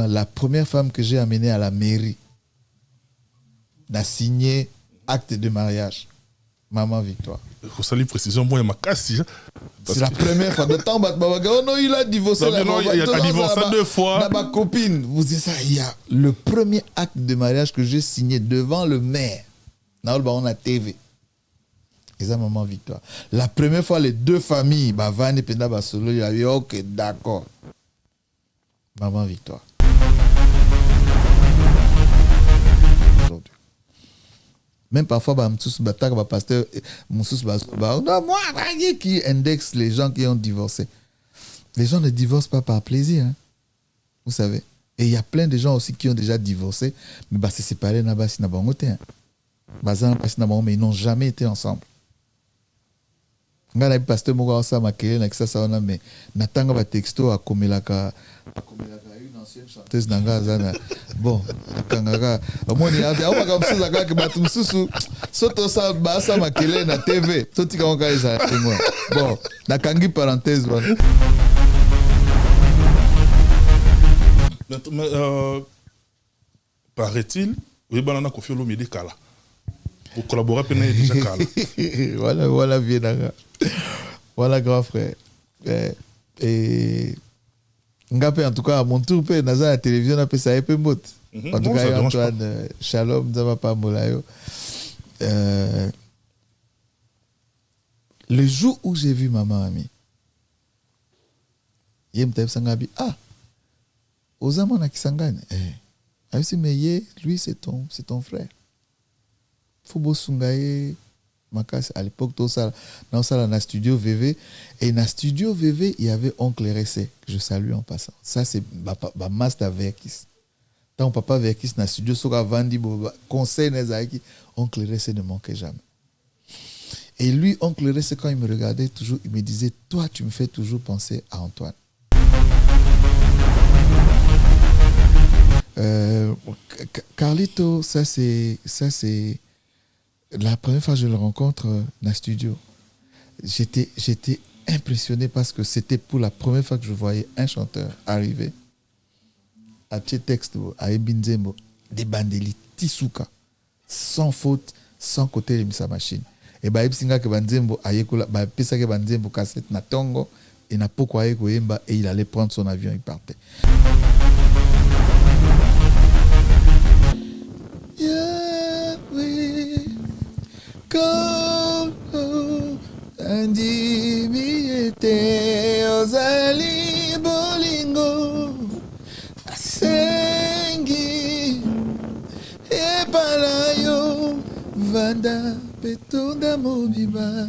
La première femme que j'ai amenée à la mairie n'a signé acte de mariage. Maman Victoire. Rosalie, précision, moi, il m'a cassé. C'est la première fois. De temps, non, il a divorcé. Il a divorcé 2 fois. Ma copine, vous dites ça, il y a le premier acte de mariage que j'ai signé devant le maire. On a TV. Et ça, maman Victoire. La première fois, les 2 familles, Van et Penda Basolo, il a dit, ok, d'accord. Maman Victoire. Même parfois, pasteur, moi, qui indexe les gens qui ont divorcé. Les gens ne divorcent pas par plaisir. Hein. Vous savez. Et il y a plein de gens aussi qui ont déjà divorcé, mais c'est séparé, mais ils n'ont jamais été ensemble. Nga na pasteur moko sa makele na kisa saona mais natanga ba texto akomelaka une ancienne chanteuse nanga zana bon kangaka omoni ate au makamsuza kaka batumsusu soto sa ba sa makele na TV toti kanga eza ngwa bon nakangi parenthèse bon paraît-il oui banana Koffi Olomide kala pour collaborer avec déjà kala voilà vieux nanga. Voilà, grand frère. Et Ngapé, en tout cas, à mon tour, dans la télévision, on a ça un peu mot. En tout cas, Antoine, Shalom, Zamapa Molayo. Le jour où j'ai vu maman Ami, Yem Taïb Sangabi, Ozamana Kisangane. Mais lui, c'est ton frère. Fubo Sungaye. À l'époque, dans le studio VV. Et dans le studio VV, il y avait Oncle RSC, que je salue en passant. Ça, c'est ma master Verkis. Tant papa Verkis dans le studio, Soka Vandi, conseil Nezaïki, Oncle RSC ne manquait jamais. Et lui, Oncle RSC, quand il me regardait toujours, il me disait, toi, tu me fais toujours penser à Antoine. Carlito, ça c'est la première fois que je le rencontre dans le studio, j'étais impressionné parce que c'était pour la première fois que je voyais un chanteur arriver à Tchetexto, à Ebinzembo, des bandeli Tisuka, sans faute, sans côté de sa machine. Et bah Ebsinga que Banzembo ayekola, bah pesa que Banzembo cassette na tongo et na poko ayeko yemba et il allait prendre son avion, il partait. Andimiete ozali bolingo asengi epalayo vanda petunda mobiba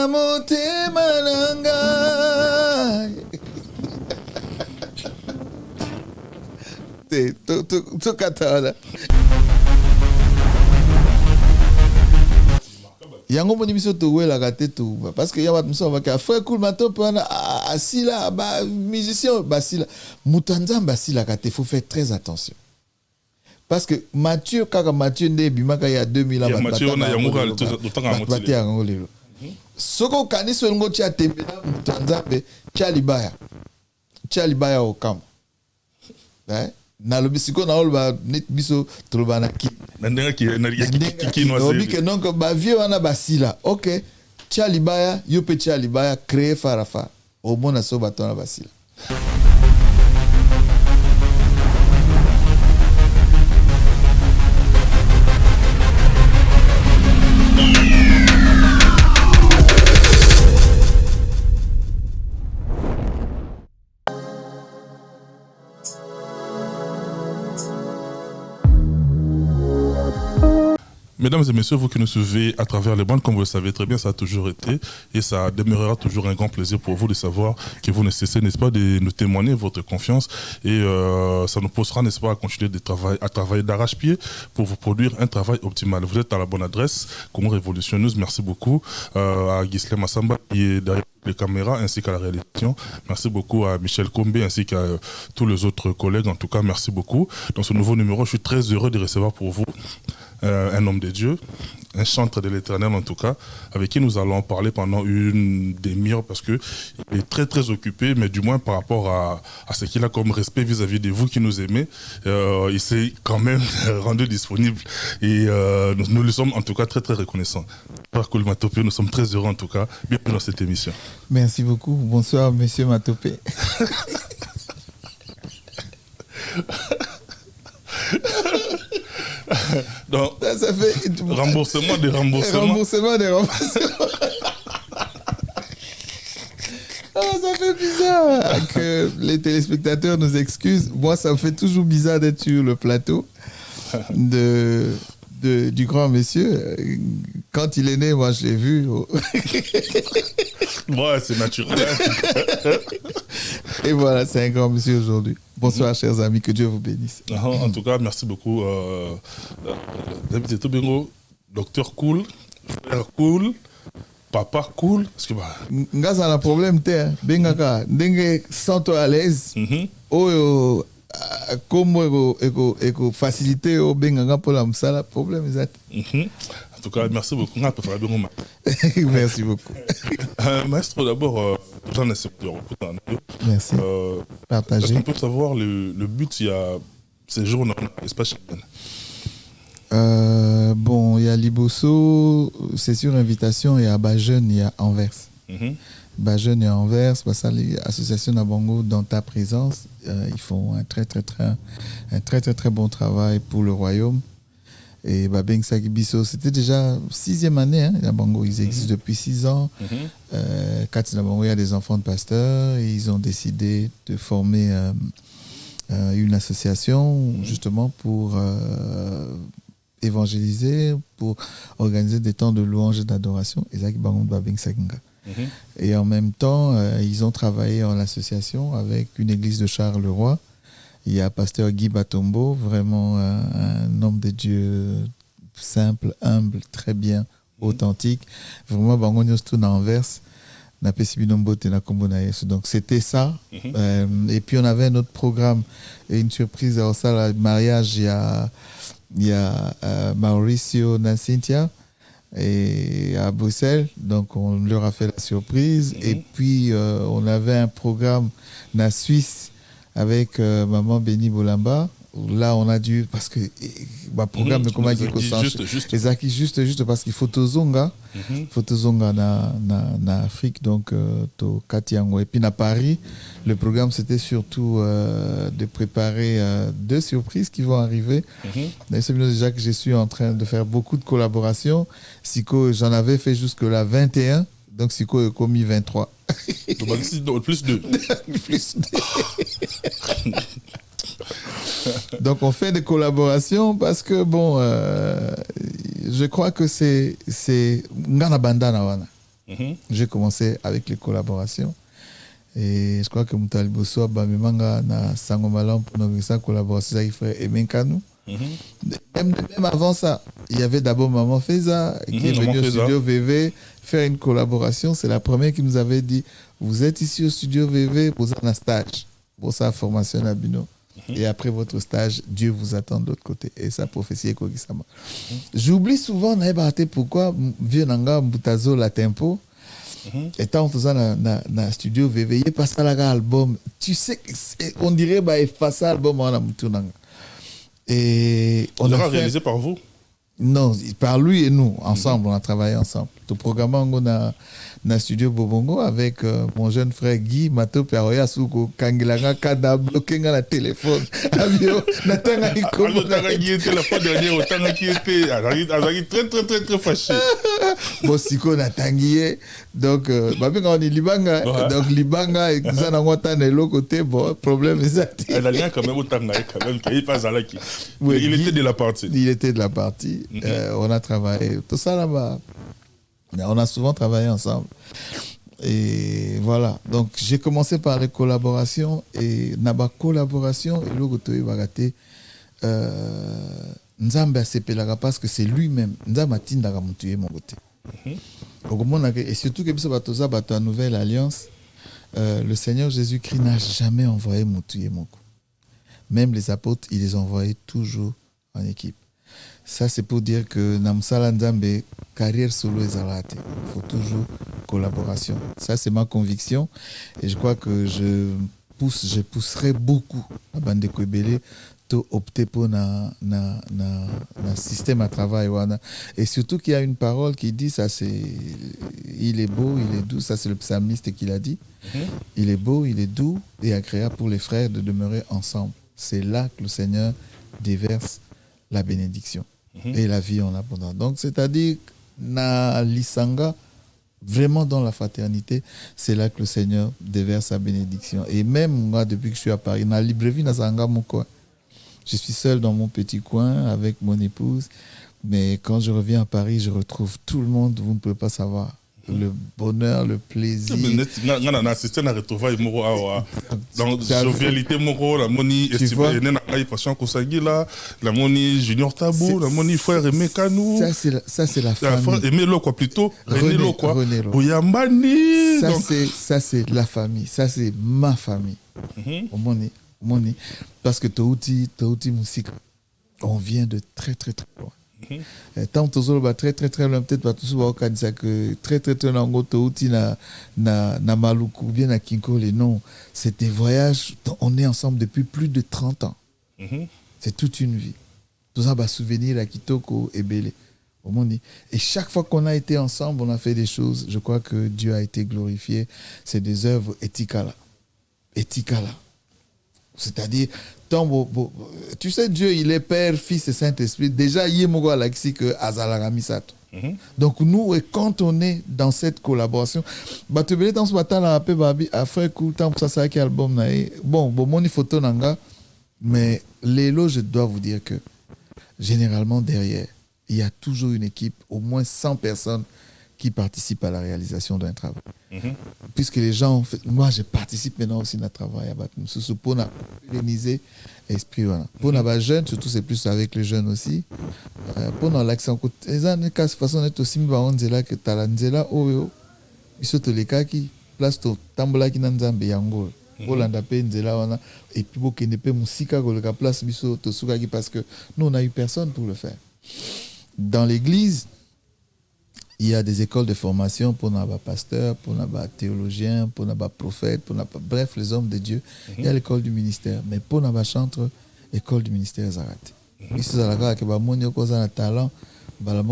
amotema nanga to katala yango moni biso to wela ka tetu parce que yabat muso ba ka frère cool matin pendant asila ba musicien basila mutanza basila ka te faut faire très attention parce que Mathieu kaka Mathieu nde bimaka ya 2000 ans Mathieu na yango ka to tanga motile yango lelo soko kanisi ngo tia tembe na mutanza be Chalibaya au camp na lobisiko na olba net biso troba na ki ndenge ki no azebi que donc ba vieux wana basila OK Chalibaya yo pe Chalibaya créer farafa au mona so batona basila. Mesdames et messieurs, vous qui nous suivez à travers les bandes, comme vous le savez très bien, ça a toujours été et ça demeurera toujours un grand plaisir pour vous de savoir que vous ne cessez, n'est-ce pas, de nous témoigner votre confiance et ça nous poussera, n'est-ce pas, à continuer à travailler d'arrache-pied pour vous produire un travail optimal. Vous êtes à la bonne adresse, Congo Révolutionneuse, merci beaucoup à Ghislain Massamba qui est derrière les caméras ainsi qu'à la réalisation. Merci beaucoup à Michel Kombe ainsi qu'à tous les autres collègues. En tout cas, merci beaucoup. Dans ce nouveau numéro, je suis très heureux de recevoir pour vous un homme de Dieu, un chantre de l'Éternel en tout cas, avec qui nous allons parler pendant une demi-heure parce qu'il est très très occupé, mais du moins par rapport à ce qu'il a comme respect vis-à-vis de vous qui nous aimez, il s'est quand même rendu disponible et nous lui sommes en tout cas très très reconnaissants. Par Cool Matopé, nous sommes très heureux en tout cas, bienvenue dans cette émission. Merci beaucoup. Bonsoir, monsieur Matopé. Donc, ça fait remboursement des remboursements. Remboursement des remboursements. Ça fait bizarre que les téléspectateurs nous excusent. Moi, ça me fait toujours bizarre d'être sur le plateau du grand monsieur. Quand il est né, moi, je l'ai vu. Ouais, c'est naturel. Et voilà, c'est un grand monsieur aujourd'hui. Bonsoir, chers amis, que Dieu vous bénisse. En tout cas, merci beaucoup. David Etobingo, docteur cool, frère cool, papa cool. Parce que nga ça a un problème, bengaka, ndenge sens-toi à l'aise. Oh, comme eko facilité au benganga pour la msala, problème exact. En tout cas, merci beaucoup. Merci beaucoup. Maestro, d'abord, j'en ai secteur. Merci. Partagez. Est-ce qu'on peut savoir le but, il y a ces jours dans l'espace Schengen? Bon, il y a Liboso, c'est sur invitation, il y a Bajeune, il y a Anvers. Bajeune et Anvers, parce que l'association Nabango, dans ta présence, ils font un très très bon travail pour le royaume. Et Babeng Sagibiso, c'était déjà 6e année, Nabango, ils existent depuis 6 ans. Quand Nabango, il y a des enfants de pasteurs, et ils ont décidé de former une association justement pour évangéliser, pour organiser des temps de louange et d'adoration. Et en même temps, ils ont travaillé en association avec une église de Charleroi. Il y a pasteur Guy Batombo, vraiment un homme de Dieu simple, humble, très bien, authentique. Vraiment, Bangonio Stone à Anvers. Donc c'était ça. Et puis on avait un autre programme, une surprise au salle mariage. Il y a Mauricio Nacintia et à Bruxelles, donc on leur a fait la surprise. Et puis on avait un programme dans la Suisse avec maman Béni Bolamba. Là on a dû, parce que le programme de comment juste parce qu'il faut tozonga na Afrique, donc to Katiango. Et puis à Paris, le programme c'était surtout de préparer 2 surprises qui vont arriver. C'est déjà que je suis en train de faire beaucoup de collaborations. Siko, j'en avais fait jusque là 21, donc Siko est commis 23. Donc, plus 2. Plus 2. Donc on fait des collaborations parce que bon, je crois que c'est Ngana Bandana Wana. J'ai commencé avec les collaborations et je crois que Moutali Bosso Bamimanga na Sangomalam pour nos collaborations avec frère Emenkanu. Même avant ça, il y avait d'abord Maman Feza qui est venue au studio VV faire une collaboration. C'est la première qui nous avait dit: vous êtes ici au studio VV pour un stage, pour sa formation à Bino. Et après votre stage, Dieu vous attend de l'autre côté. Et sa prophétie est quoi. J'oublie souvent, pourquoi vieux Nanga Mbutazo la tempo. Étant en faisant dans studio VV, il passe à l'album. Tu sais, on dirait bah effacer l'album en Moutounanga. Et on a réalisé par vous? Non, par lui et nous, ensemble, on a travaillé ensemble. Tout programme dans le studio Bobongo avec mon jeune frère Guy Mato Peroya Souko Kangilanga Kada bloqué dans le téléphone. Avion, Natanga Ikomo. Guy était la fois dernière, autant qui était très fâché. Bon, Siko Natangiye. Donc, on est Libanga. Donc, Libanga, et ça n'a pas de l'autre côté. Bon, problème est ça. Elle a rien quand même, autant quand même, qu'il passe à la qui. Il était de la partie. Il était de la partie. On a travaillé. Tout ça là-bas. On a souvent travaillé ensemble. Et voilà. Donc, j'ai commencé par les collaborations. Et Naba collaboration, et l'autre bagate, Nzambe a sepelaka parce que c'est lui-même. Nzambe a tindaka mutuye mon côté. Et surtout que ça bato à Nouvelle Alliance, le Seigneur Jésus-Christ n'a jamais envoyé mutuye mon côté. Même les apôtres, il les envoyait toujours en équipe. Ça, c'est pour dire que Namsala Nzambe, carrière solo et zalate. Il faut toujours collaboration. Ça, c'est ma conviction. Et je crois que je pousserai beaucoup la bande de Kwebele to opter pour un système à travail. Et surtout qu'il y a une parole qui dit, ça c'est, il est beau, il est doux, ça c'est le psalmiste qui l'a dit. Il est beau, il est doux et agréable pour les frères de demeurer ensemble. C'est là que le Seigneur déverse la bénédiction et la vie en abondance. Donc, c'est-à-dire, na lisanga, vraiment dans la fraternité, c'est là que le Seigneur déverse sa bénédiction. Et même moi, depuis que je suis à Paris, na libreville, na sanga mon coin. Je suis seul dans mon petit coin avec mon épouse, mais quand je reviens à Paris, je retrouve tout le monde, vous ne pouvez pas savoir. Le bonheur, le plaisir. On a assisté à la retrouvaille dans la jovialité, la moni la moni Junior Tabou, la moni frère Aimé Kanou. Ça, c'est la famille. Aimé Lo, quoi, plutôt. René Lo, quoi. Bouyambani. Ça, c'est la famille. Ça, c'est ma famille. Moni. Parce que Touti Musique, on vient de très, très, très loin. Tant que très très très loin, peut-être pas tous que très très très loin na Maluku bien na Kinkole, non, c'est des voyages, on est ensemble depuis plus de 30 ans. C'est toute une vie. Tout ça va souvenir à Kitoko et Bélé. Et chaque fois qu'on a été ensemble, on a fait des choses, je crois que Dieu a été glorifié. C'est des œuvres éthicales. C'est-à-dire, tu sais, Dieu, il est Père, Fils et Saint-Esprit. Déjà, il y a que Azalagamisato. Donc, nous, et quand on est dans cette collaboration, bon, mon photo nanga, mais Lélo, je dois vous dire que généralement, derrière, il y a toujours une équipe, au moins 100 personnes qui participent à la réalisation d'un travail. Puisque les gens, moi je participe maintenant aussi à un travail pour organiser l'esprit. Pour les jeunes, surtout c'est plus avec les jeunes aussi. Pour l'accent, les années de façon d'être aussi que talanzela oyo biso to lekaki place to tambola ki nzambe yango. Olanda pe nzela wana et puis bokende pe musika ko la place biso to sukaki parce que nous on a eu personne pour le faire. Dans l'église, il y a des écoles de formation pour les pasteurs, pour les théologiens, pour les prophètes, bref, les hommes de Dieu. Il y a l'école du ministère. Mais pour les chantres, l'école du ministère Zarate. Ici, ça a un talent. Bon,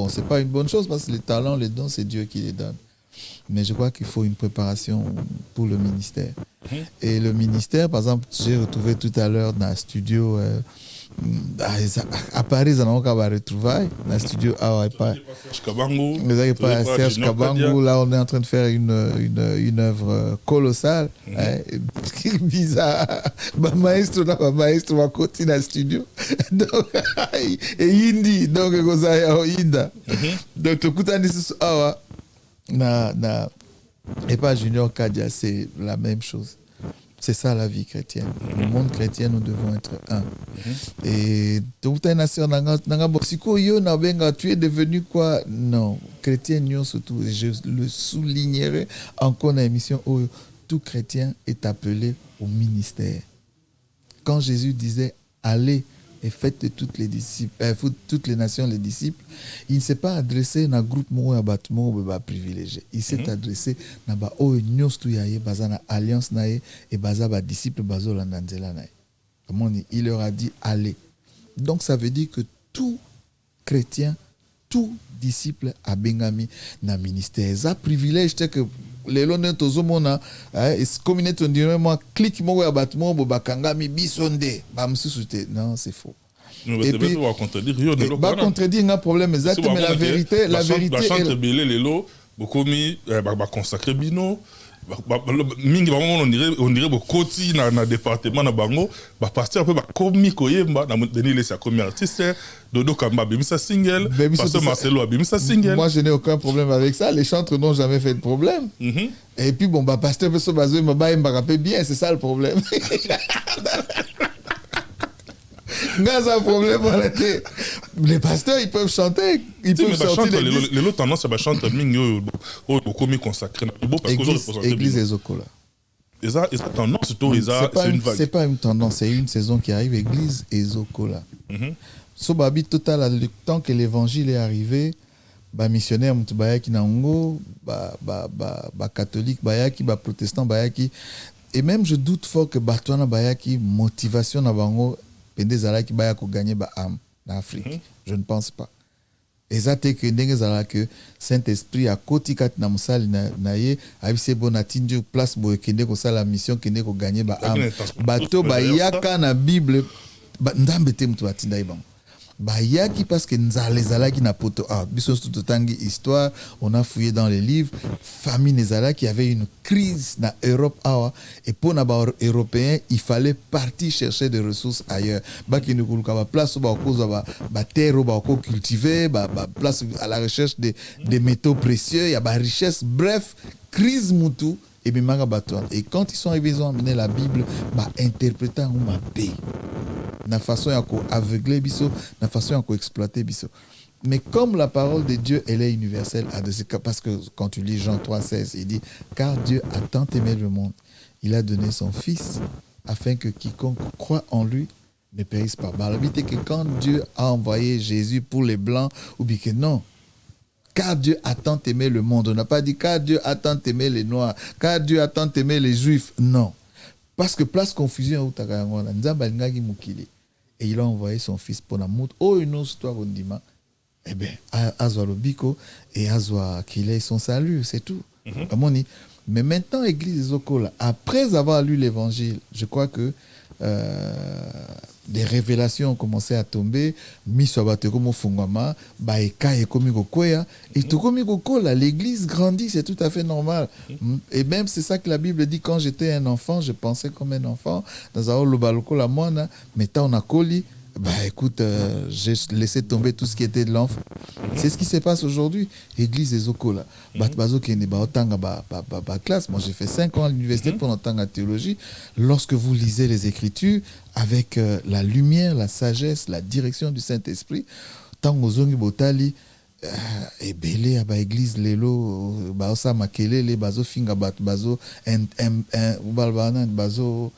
c'est pas une bonne chose parce que les talents, les dons, c'est Dieu qui les donne. Mais je crois qu'il faut une préparation pour le ministère. Et le ministère, par exemple, j'ai retrouvé tout à l'heure dans un studio à Paris, on a retrouvé dans un studio Serge Kabangu. Là, on est en train de faire une œuvre colossale. Bizarre. Ma maestro va continuer dans le studio. Et Hindi, donc, Inda. Donc, tout et pas Junior Kadia, c'est la même chose. C'est ça la vie chrétienne. Le monde chrétien, nous devons être un. Et toute une nation, tu es devenu quoi? Non, chrétien, surtout, je le soulignerai encore dans l'émission où tout chrétien est appelé au ministère. Quand Jésus disait allez et faites de toutes les nations les disciples, il ne s'est pas adressé à un groupe privilégié. Il s'est adressé à une alliance et à disciples. Il leur a dit allez. Donc ça veut dire que tout chrétien, tout disciple a bengami na ministère. Ça privilège que les lois tozomona communauté directement clique mo ya batmo bo bakangami bisonde ba msusute. Non, c'est faux. Et puis va contredire un problème exact, mais la vérité chante belé lelo bokomi ba consacrer bino mingi on dirait bokoti na département na bango ba pasteur peu ba komi koyemba na Denis Lesa comme artiste Dodo Kamba bimisa single pasteur Marcelo bimisa single. Moi je n'ai aucun problème avec ça, les chantres n'ont jamais fait de problème. Et puis bon bah pasteur Besso Bazo mba rapper bien, c'est ça le problème. Un problème, les pasteurs ils peuvent chanter, ils peuvent chanter les autres tendance à chanter mingi beaucoup mis consacré église Ezokola. Et ça tendance, c'est une vague. C'est pas une tendance, c'est une saison qui arrive, Église Ezokola. So babi total, le temps que l'évangile est arrivé, ba missionnaire mutu bayaki nango, ba catholique bayaki, ba protestant bayaki. Et même je doute fort que batwana bayaki motivation na bango pende zalaki bayako gagner ba âme en Afrique. Je ne pense pas. Ezate que ndenge zala que Saint-Esprit a koti kat na musali na ye abise bona tinjo place boye kende ko sala mission kende ko gagner ba âme. Bato bayaka na Bible ndambe te mutu atinda ibang. Bayaki parce que nzale zalaki na poto a biso tout tangi histoire, on a fouillé dans les livres, famille nezala qui avait une crise na Europe awa et pour na ba européen il fallait partir chercher des ressources ailleurs. Ba ki ne kuluka ba place ba cause ba terre ba ko cultiver ba place à la recherche des métaux précieux, il y a ba richesse, bref, crise mutu et bimanga batouan. Et quand ils sont arrivés, ils ont amené la Bible ba interprétant ou ma paix. Na façon à aveugler biso, na façon à exploiter biso. Mais comme la parole de Dieu, elle est universelle, parce que quand tu lis Jean 3,16, il dit car Dieu a tant aimé le monde, il a donné son Fils afin que quiconque croit en lui ne périsse pas. Bah, que quand Dieu a envoyé Jésus pour les blancs, ou bien que non. Car Dieu a tant aimé le monde. On n'a pas dit car Dieu a tant aimé les noirs, car Dieu a tant aimé les juifs. Non. Parce que place confusion, et il a envoyé son fils pour la mout. Oh, une autre histoire, on dit, eh bien, Azwa Lobiko et Azwa qu'il ait son salut, c'est tout. Mais maintenant, l'église Zokola, après avoir lu l'évangile, je crois que des révélations ont commencé à tomber. Et l'église grandit, c'est tout à fait normal. Et même c'est ça que la Bible dit, quand j'étais un enfant, je pensais comme un enfant. Mais on a coli. Bah écoute, j'ai laissé tomber tout ce qui était de l'enfant. C'est ce qui se passe aujourd'hui. Église des Okola. Classe. Moi j'ai fait 5 ans à l'université pour entendre la théologie. Lorsque vous lisez les Écritures avec la lumière, la sagesse, la direction du Saint-Esprit, tant aux ongi botali et belé à ba église lelo ba osa makele le bazo finga bat bazo bazo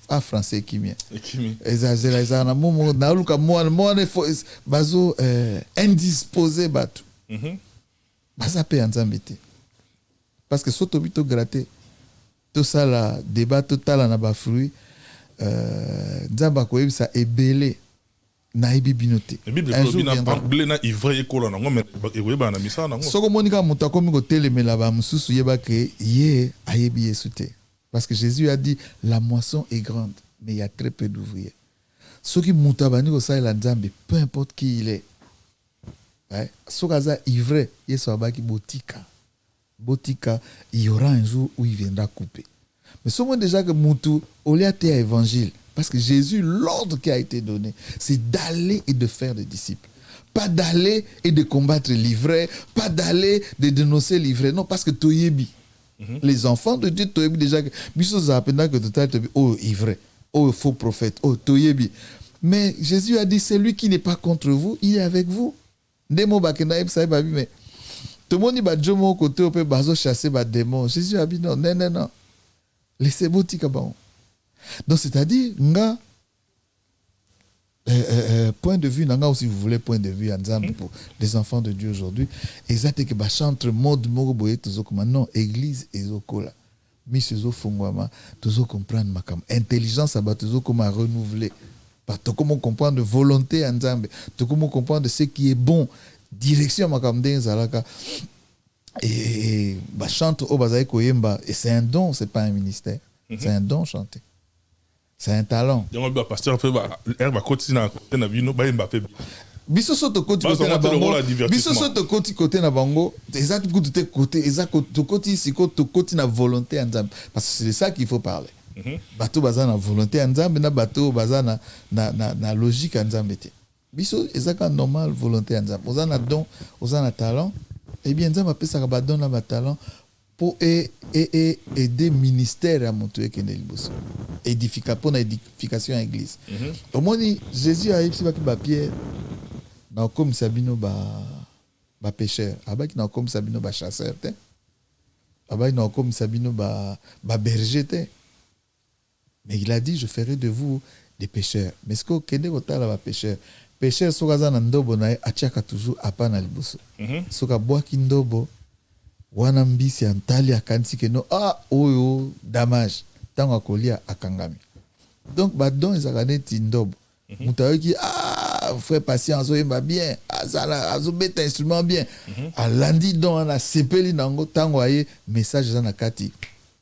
ah français kimia ezazela na momo na luka mwana bazo indisposé batu baza pe nzambe te parce que soto bito gratter tout ça la débat total na ba fruit nzamba ko yebisa ebele na ibi binote un jour viendra blé na ivre ekola nango mais eweba na misa nango soko monika mutako miko telemela ba mususu yeba ke ye ayebi yesu te. Parce que Jésus a dit, la moisson est grande, mais il y a très peu d'ouvriers. Ceux qui moutabani au sa nzambe, peu importe qui il est. Ceux qui sont ivrés, ils sont baki botika. Botika, il y aura un jour où il viendra couper. Mais ce moment déjà que moutou, au lieu de l'évangile, parce que Jésus, l'ordre qui a été donné, c'est d'aller et de faire des disciples. Pas d'aller et de combattre l'ivraie, pas d'aller de dénoncer l'ivraie. Non, parce que toyebi. Les enfants de Dieu, toyebi déjà que biso apena que total oh ivraie, oh faux prophète, oh toyebi. Mais Jésus a dit celui qui n'est pas contre vous, il est avec vous. Ndemo bakena eb sa babi mais tout le monde ba jomo côté on peut bazo chasser ba démon. Jésus a dit non. Laissez botika ba. Donc c'est-à-dire nga point de vue nanga si vous voulez point de vue ensemble pour les enfants de Dieu aujourd'hui exact que ba chantre mode moko boye tozo comme non église ezokola misezo fongwama tozo comprendre makam intelligence aba tozo comme renouveler pas to comment comprendre volonté ensemble to comment comprendre ce qui est bon direction makam denzalaka et ba chante au bazai koyemba et c'est un don, c'est pas un ministère. C'est un don chanter. C'est un talent. Biso soto koti côté na bango. Biso soto koti côté na bango. Exact côté exact côté ici côté na volonté ensemble parce que c'est ça qu'il faut parler. Bateau bazana volonté ensemble na bateau bazana na logique ensemble té. Biso exact normal volonté ensemble. Ozana don, ozana talent. Eh bien ensemble appelle ça ba don na ba talent. Pour aider ministère à monter que Nelboso pour l'édification à l'église. Au moins Jésus a dit que Pierre n'a comme Sabino ba pêcheur, avec n'a comme Sabino ba chasseur. Aba ina comme Sabino ba berger te. Mais il a dit, je ferai de vous des pêcheurs. Mais ce que kende kota la ba pêcheur. Pêcheur soka za na ndobo na atiaka toujours apa na liboso. Soka boaki ndobo wana mbisi antali akanti ke no oyo damage. Tango akolia akangami. Donc ba don ezaka neti ndobo. Mutayoki frère patience oyemba bien. Azala azobeta instrument bien. Alandi don na sepeli nango tango aye message za na kati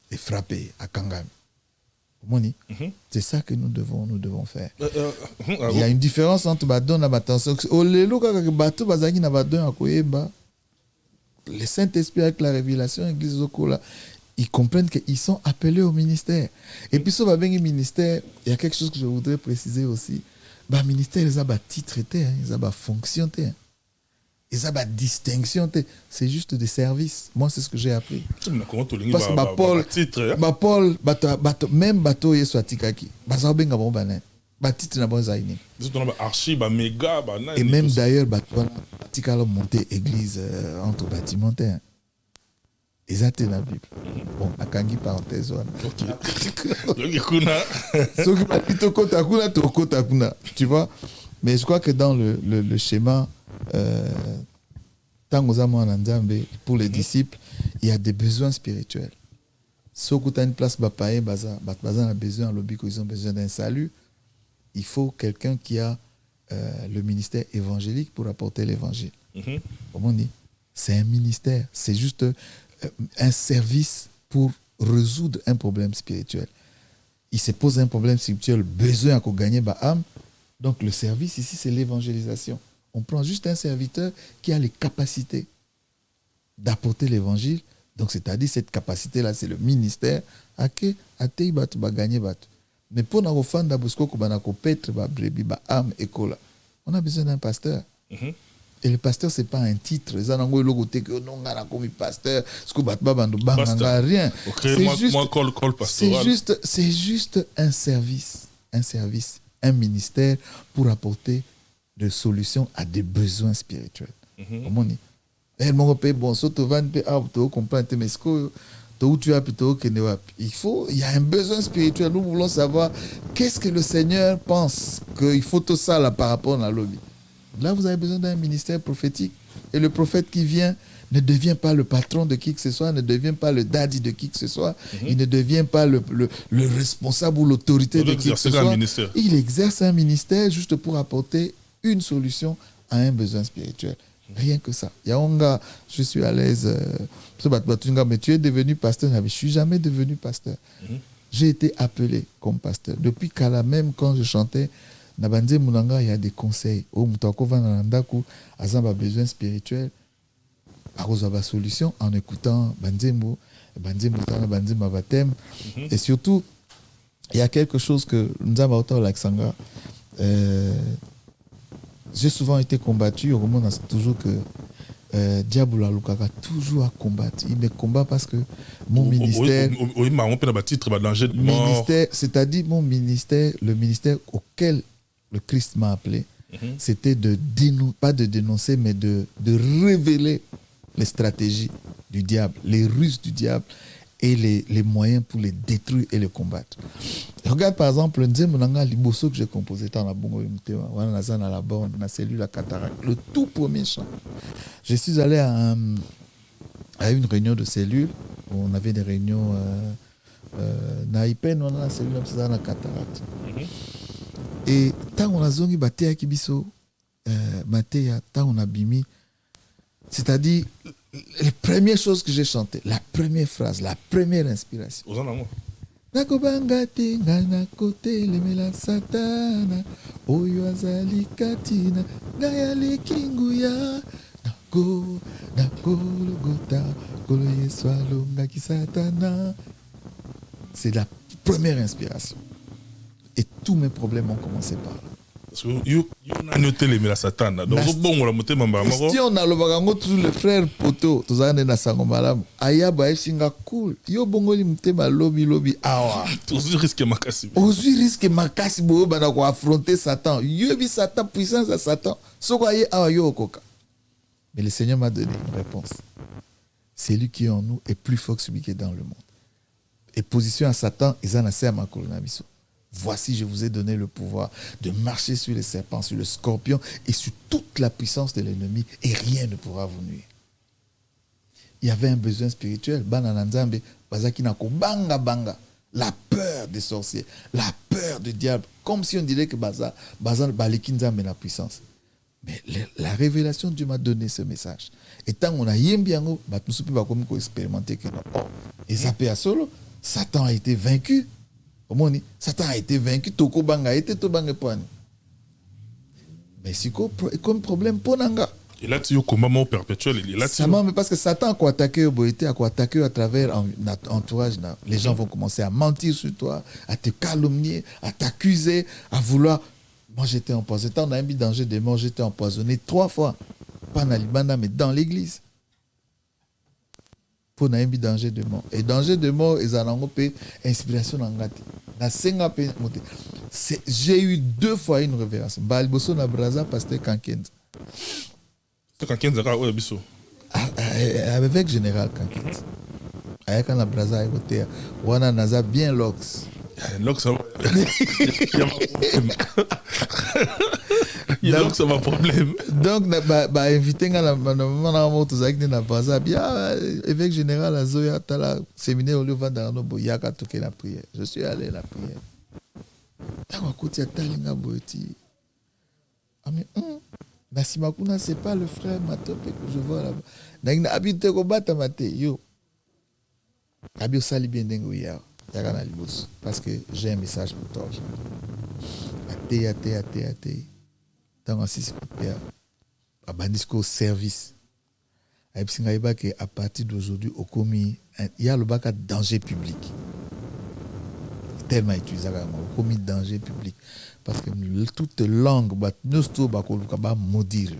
et frappé akangami. Moni, c'est ça que nous devons faire. Il y a une différence entre badon et batension. Le Saint-Esprit avec la révélation, l'église Zokola, ils comprennent qu'ils sont appelés au ministère. Et puis, sur le ministère, il y a quelque chose que je voudrais préciser aussi. Le ministère, ils ont un titre, ils ont une fonction. Ils ont une distinction. C'est juste des services. Moi, c'est ce que j'ai appris. Parce que Paul, même bateau est soit tikaki. Et même d'ailleurs, bateau monter église entre bâtiments. Ils ont la Bible. Bon, à Kangi parenthèse. Tu vois? Mais je crois que dans le schéma, pour les disciples, il y a des besoins spirituels. Si tu as une place, a besoin, ils ont besoin d'un salut. Il faut quelqu'un qui a le ministère évangélique pour apporter l'évangile. Comment on dit? C'est un ministère. C'est juste un service pour résoudre un problème spirituel. Il se pose un problème spirituel, besoin à gagner âme. Donc le service ici, c'est l'évangélisation. On prend juste un serviteur qui a les capacités d'apporter l'évangile. Donc c'est-à-dire cette capacité-là, c'est le ministère. Mais pour nous faire on a besoin d'un pasteur. Et le pasteur, ce n'est pas un titre. C'est juste un service, un ministère pour apporter des solutions à des besoins spirituels. Comment on dit? Il y a un besoin spirituel. Nous voulons savoir qu'est-ce que le Seigneur pense qu'il faut tout ça là par rapport à l'objet. Là, vous avez besoin d'un ministère prophétique. Et le prophète qui vient ne devient pas le patron de qui que ce soit, ne devient pas le daddy de qui que ce soit, il ne devient pas le responsable ou l'autorité de qui que ce soit. Il exerce un ministère juste pour apporter une solution à un besoin spirituel. Rien que ça. Yaonga, je suis à l'aise. Mais tu es devenu pasteur. Je ne suis jamais devenu pasteur. J'ai été appelé comme pasteur. Depuis Kala, même quand je chantais, Nabandze Mounanga, il y a des conseils. Au Moutako Vanandaku, Azamba besoin spirituel. Arozaba solution en écoutant Banzembo, Banzema Batem. Et surtout, il y a quelque chose que nous avons autant l'Aksanga. J'ai souvent été combattu. Au moment, on a toujours que Diaboula Lukaka toujours à combattre. Il me combat parce que mon ministère. C'est-à-dire mon ministère, le ministère auquel le Christ m'a appelé, c'était pas de dénoncer, mais de révéler les stratégies du diable, les ruses du diable et les moyens pour les détruire et les combattre. Regarde par exemple le Nzemonanga Liboso que j'ai composé dans la Bongo Yumtewa, dans la borne, dans la cellule à cataracte, le tout premier chant. Je suis allé à une réunion de cellules, on avait des réunions Naïpen, on a la cellule dans la cataracte. Et tant on a zongi batea kibiso, batea, tant on a bimi, c'est-à-dire les premières choses que j'ai chantées, la première phrase, la première inspiration. Nakobanga te ngana kote lemela satana oyo azali katina ngaya kinguya nako logota kolo yesu alongaki satana. C'est la première inspiration. Et tous mes problèmes ont commencé par là. Si on a le frère Poto, tu as un sangomalam, ayaba esinga cool. Yo bongoli mutema lobi awa. Ozu risque makasi. Ozu risque makasi bo bana ko affronter Satan. Yo bi Satan puissance à Satan. Soko aye awa yo okoka. Mais le Seigneur m'a donné une réponse. celui qui est en nous est plus fort que celui qui est dans le monde. Et position à Satan, ils en ont ma colonabiso. Voici, je vous ai donné le pouvoir de marcher sur les serpents, sur le scorpion et sur toute la puissance de l'ennemi, et rien ne pourra vous nuire. Il y avait un besoin spirituel. Banananzambe, bazaki nako banga banga. La peur des sorciers, la peur du diable, comme si on dirait que baza baleki nzambe la puissance. Mais la révélation, Dieu m'a donné ce message. Et tant on a yembiango, nous sommes expérimenter que et ça peut à solo, Satan a été vaincu. Satan a été vaincu, toko banga a été to banga poani. Mais c'est comme problème pour nanga. Et là, tu es au combat mort perpétuel. Il est là. Mais parce que Satan a attaqué au boité, a attaqué à travers notre entourage. Les gens vont commencer à mentir sur toi, à te calomnier, à t'accuser, à vouloir. Moi, j'étais empoisonné. On a un danger de mort, j'étais empoisonné 3 fois. Pas dans l'Ibanda, mais dans l'église. Pour un danger de mort. Et danger de mort, ils ont eu inspiration dans la j'ai eu 2 fois une révélation. Balboso na Braza, pasteur Kankenza. Kankenza, oui, biso. Avec général Kankenza. Avec un Braza, à côté, on a bien Lox. Lox, ça va. Il y a Lox, ça va problème. Donc, invité à la Braza, bien, évêque général à Zoya, Tala, séminaire au lieu de Vandano, Boyaka, toquer la prière. Je suis allé à la prière. Tant côté à Talinga Boeti. Nasimakuna, c'est pas le frère Matope que je vois là-bas. N'a habité au Batamate, yo. Abio Sali bien dengo ya. Parce que j'ai un message pour toi. Ate. Tant que c'est à Bandisco service. À partir d'aujourd'hui, au commis, il y a le bac à danger public. Tellement utilisé au commis danger public. Parce que toute langue, nous sommes maudire.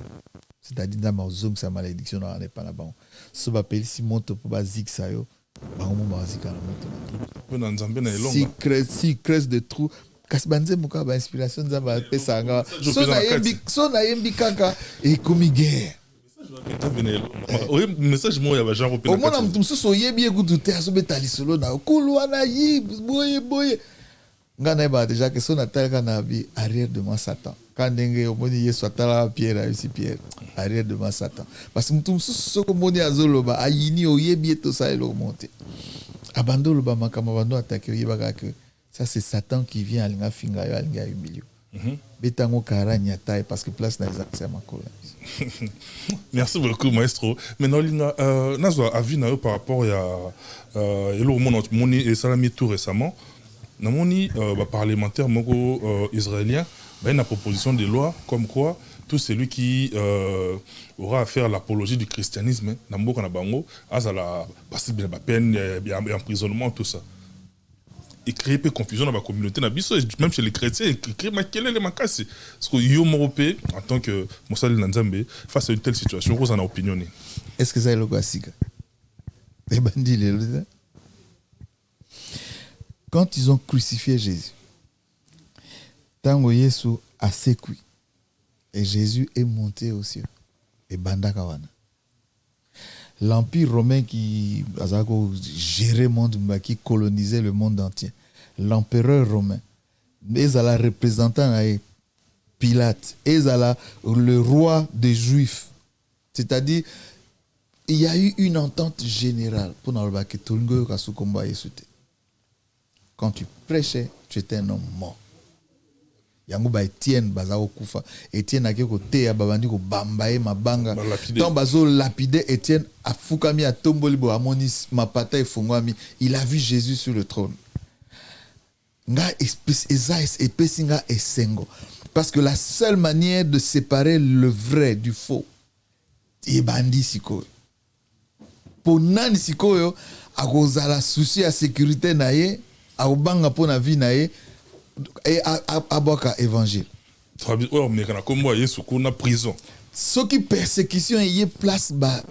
C'est-à-dire, dans ma zone, sa malédiction n'est pas là-bas. Ce que je si monte pour zig ça yo. Si creuse de trous. Kasbanze muka ba inspiration nzamba pesa nga. So na yembi kaka et komi guerre. Message moi ya genre au moins mtu so yebi ekutu te aso betali solo na kulwana yi boye. Ngana ba déjà que son attaque na bi arrière de moi Satan. Quand ndenge omoni Yesu atala Pierre aussi Pierre arrière de moi Satan. Parce que mtu so ko moni azoloba ayini oyebi to sa elo monter. Abandolo ba makama bando attaquer yebaka que ça, c'est Satan qui vient à l'Inga Fingayo, à l'Inga Humilio. Bétango Kara Nyataï, parce que place n'a pas ma colère. Merci beaucoup, maestro. Maintenant, Nazo a vu par rapport à Moni et Salami tout récemment. Namoni, parlementaire israélien, une proposition de loi comme quoi tout celui qui aura à faire l'apologie du christianisme, Nambo Kanabango, a la peine, emprisonnement, tout ça. Et créer peu confusion dans la communauté, même chez les chrétiens, et créer quel est le macasse. Parce que Yo Moropé, en tant que Moussa Nanzambe, face à une telle situation, vous en avez opinion. Est-ce que ça est le classique? Les bandits, les quand ils ont crucifié Jésus, Tango Yesu a sécuit, et Jésus est monté aux cieux. Et Bandakawana. L'Empire romain qui gérait le monde, qui colonisait le monde entier. L'empereur romain. Ils allaient représentant Pilate. Ils allaient le roi des Juifs. C'est-à-dire, il y a eu une entente générale pour que tout le monde ait combat. Quand tu prêchais, tu étais un homme mort. Yango ba Etienne bazao kufa Etienne akeko te ya babandi ko bambaye mabanga tant bazo lapide Etienne afukami atomboli bo amoni mapata efungwami il a vu Jésus sur le trône nga espèce nga esengo parce que la seule manière de séparer le vrai du faux et bandi siko pour nani sikoyo akozala souci à sécurité naie akobanga pour na vie naie et aboka évangile. Prison. Ce qui persécution y place ba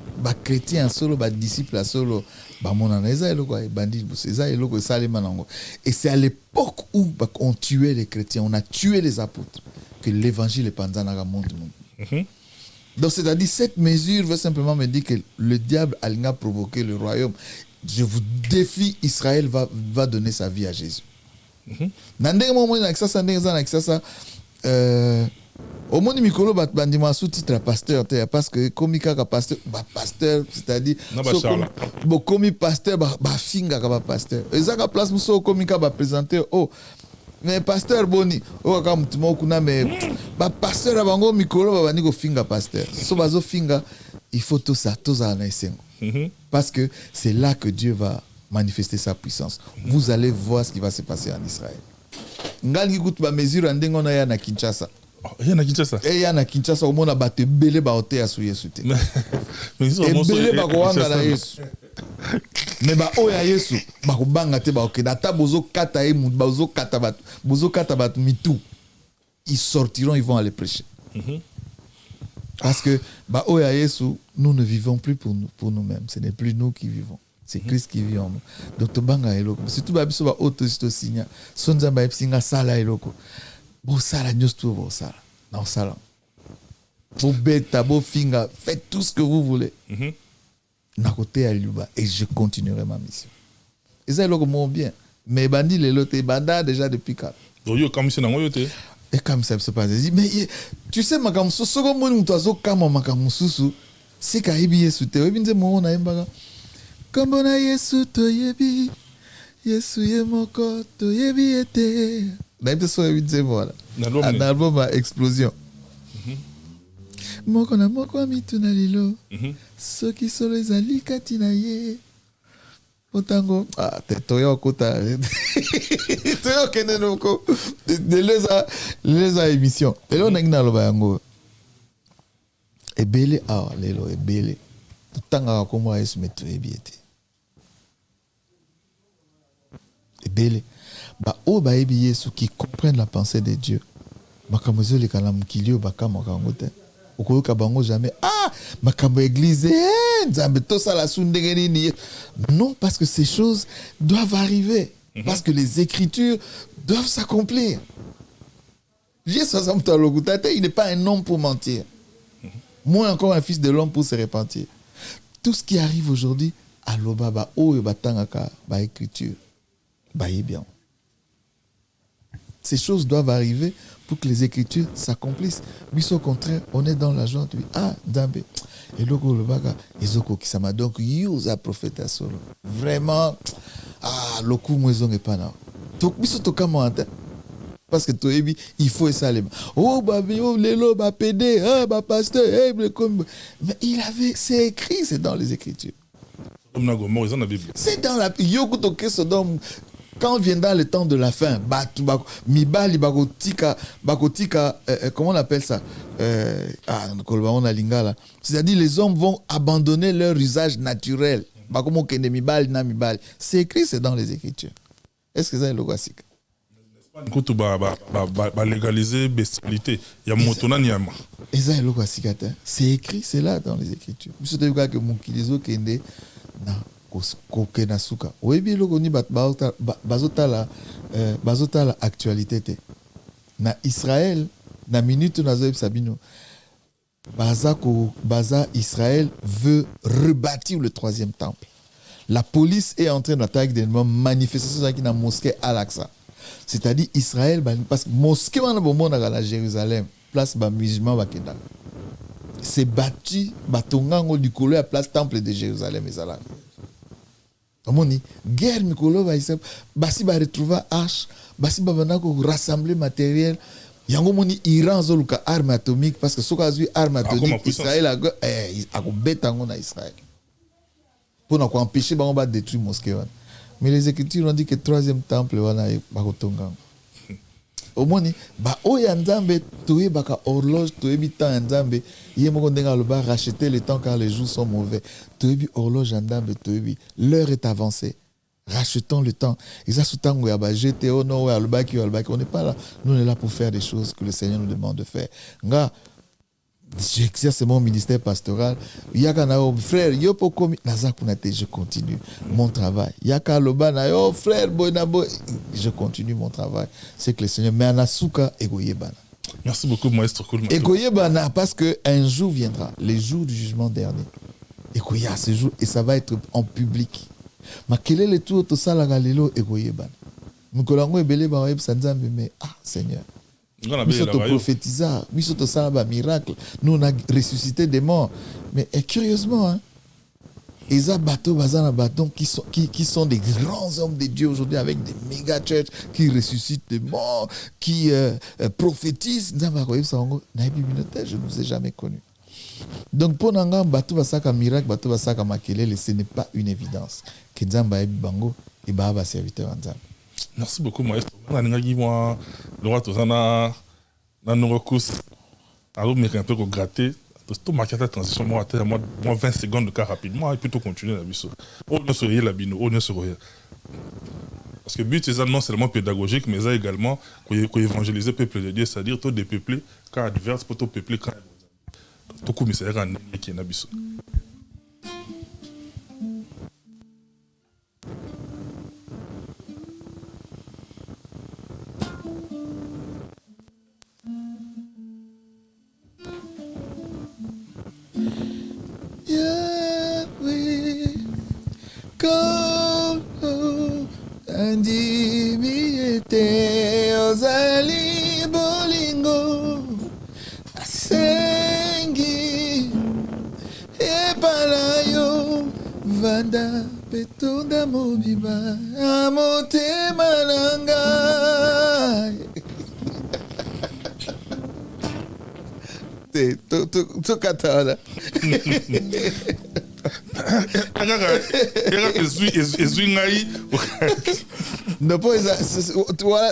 chrétien solo ba disciple solo ba monaneza eloko bandi ça eloko salema nango. Et c'est à l'époque où on tuait les chrétiens, on a tué les apôtres que l'évangile est pendant dans le monde. Donc, c'est-à-dire, cette mesure veut simplement me dire que le diable a provoqué le royaume. Je vous défie, Israël va donner sa vie à Jésus. Au moins, Mikolo bandima sous titre pasteur, parce que comme pasteur, pasteur, c'est-à-dire comme pasteur, finga comme pasteur. Et ça place muso comme présenter oh. Mais pasteur boni, oh comme tu m'as mais pasteur abango Mikolo bani go finga pasteur. So bazo finga, il faut tout ça en esengo. Parce que c'est là que Dieu va manifester sa puissance. Vous allez voir ce qui va se passer en Israël. Ngali gout ba mesure andingo na ya na Kinshasa. Il y a na Kinshasa. Et il y a na Kinshasa au monde a battu belé ba hoté à souyer souté. Mais ils ont belé ba ko wanga na Yesu. Mais ba oya Yesu ba ko banga te ba ok data bozo kata e mu bozo kata bat mitou. Ils sortiront, ils vont aller prêcher. Parce que bah oya Yesu, nous ne vivons plus pour nous-mêmes, ce n'est plus nous qui vivons. C'est Christ qui vit en nous. Donc to banga eloko. Surtout ba biso ba auto signa. Sonza ba singa sala eloko. Bo sala nyosto bo sala. Non sala. Bo beta bo finga, faites tout ce que vous voulez. Na côté à Luba et je continuerai ma mission. Et ça eloko mon bien. Mais bandi le lote banda déjà depuis quand. Donc yo comme si na ngoyote. Et comme ça se passe. Mais tu sais makam so soko mo mutu azo kama makam susu. C'est ka hibi Yesu te. Obi nze mo na embaga. Kambona Yesu toyebi, Yesu ye moko toyebi ete. D'ailleurs, ça veut dire voilà. Un album à explosion. Moko na moko amituna lilo. Soki solo ezali kati na ye. Otango toyo kota. Toyo kene noko. De leza émission. Et là on a ngina loba yango. Ebele lelo ebele. Tanga comme Yesu metoyebi ete. Bele ba o ba ebi Yesu qui comprennent la pensée de Dieu makamozo le kala mukilio bakama kangote okoyoka bango jamais makambo église nzambe to sala sundengeni ni non parce que ces choses doivent arriver parce que les écritures doivent s'accomplir. Jésus il n'est pas un homme pour mentir, moins encore un fils de l'homme pour se repentir. Tout ce qui arrive aujourd'hui à l'obaba o batangaka ba écriture. Bien. Ces choses doivent arriver pour que les écritures s'accomplissent. Mais au contraire, on est dans la joie. Dambe. Et logo le baga, ezoko kisama. Donc, yuza prophète à solo. Vraiment, le coup moison est pas là. Donc, biso to comment parce que to ebi, il faut ça les. Oh babi, oh lelo ba pédé, ba pasteur, mais il avait, c'est écrit, c'est dans les écritures. C'est dans la Yoko to Sodome. Quand on vient dans le temps de la fin, Mibali bakotika, comment on appelle ça? C'est-à-dire les hommes vont abandonner leur usage naturel. C'est écrit, c'est dans les Écritures. Est-ce que ça est logique? Légaliser bestialité. Il y a motona niama. Et ça est logique. C'est écrit, c'est là dans les Écritures. Je te dis que mon kilizo kende na kokena suka. Oyebi loko ni bazotala actualité te. Na Israël na minute na zoeb sabino. Baza Israël veut rebâtir le troisième temple. La police est en train d'attaquer des manifestations qui na mosquée Al-Aqsa. C'est-à-dire Israël parce que mosquée à Jérusalem, place ba musulman ba kenda. C'est bâti batongango du colo à place temple de Jérusalem ezala. Omoni guerre mikolo ba isa basi ba retrouver arche, basi ba banako rassembler matériel. Yango moni Iran zoluka arme atomique parce que soka zui arme atomique Israël a betango na Israël. Pour empêcher bango ba détruire mosquée. Mais les Écritures ont dit que le troisième temple wana bakotonga. Omoni ba oya nzambe toye baka horloge toye bi temps nzambe yemoko ndenga loba racheter le temps car les jours sont mauvais. Toye bi horloge nzambe toye bi l'heure est avancée. Rachetons le temps. Et ça sous tango ya ba GTO no ya lobaki on n'est pas là. Nous on est là pour faire des choses que le Seigneur nous demande de faire. J'exerce mon ministère pastoral. Yaka na frère, yo pokomi nazakunate, je continue mon travail. Yaka loba na yo frère boy, je continue mon travail. C'est que le Seigneur mais anasuka egoyebana. Merci beaucoup, maestro. Cool, Et Koyebana, parce qu'un jour viendra, les jours du jugement dernier. Et Koya, ce jour, et ça va être en public. Mais quel est le tour de ça, la galilo, et Koyebana? Nous colons ebele ba web sanzambe, mais Seigneur. Nous sommes prophétisés, nous sommes ça un miracle. Nous on a ressuscité des morts. Mais curieusement, hein, ils ont bateau, qui sont des grands hommes de Dieu aujourd'hui avec des méga churches qui ressuscitent des morts, qui prophétisent. Je ne vous ai jamais connu. Donc pour nous, bateau basaka miracle, bateau basaka makelele, ce n'est pas une évidence. Que Nzamba ebi bango et ba serviteur Nzamba. Merci beaucoup, maestro. On a le droit de nous recousse. Alors, mais un peu gratter. Tout marquer la transition, moi 20 secondes de cas rapidement, et plutôt continuer la vie. On ne se la bino, on ne se rien. Parce que le but, c'est non seulement pédagogique, mais ça également pour évangéliser le peuple de Dieu, c'est-à-dire tout dépeuplé, quand adverse, pour tout peuplé, quand tout commissaire en qui est nabiso. Yahweh, Kolo, Andimiete, Ozali, Bolingo, Asengi, Epalayo, Vanda, Petunda Mobiba, Amote Malanga. Tu katala.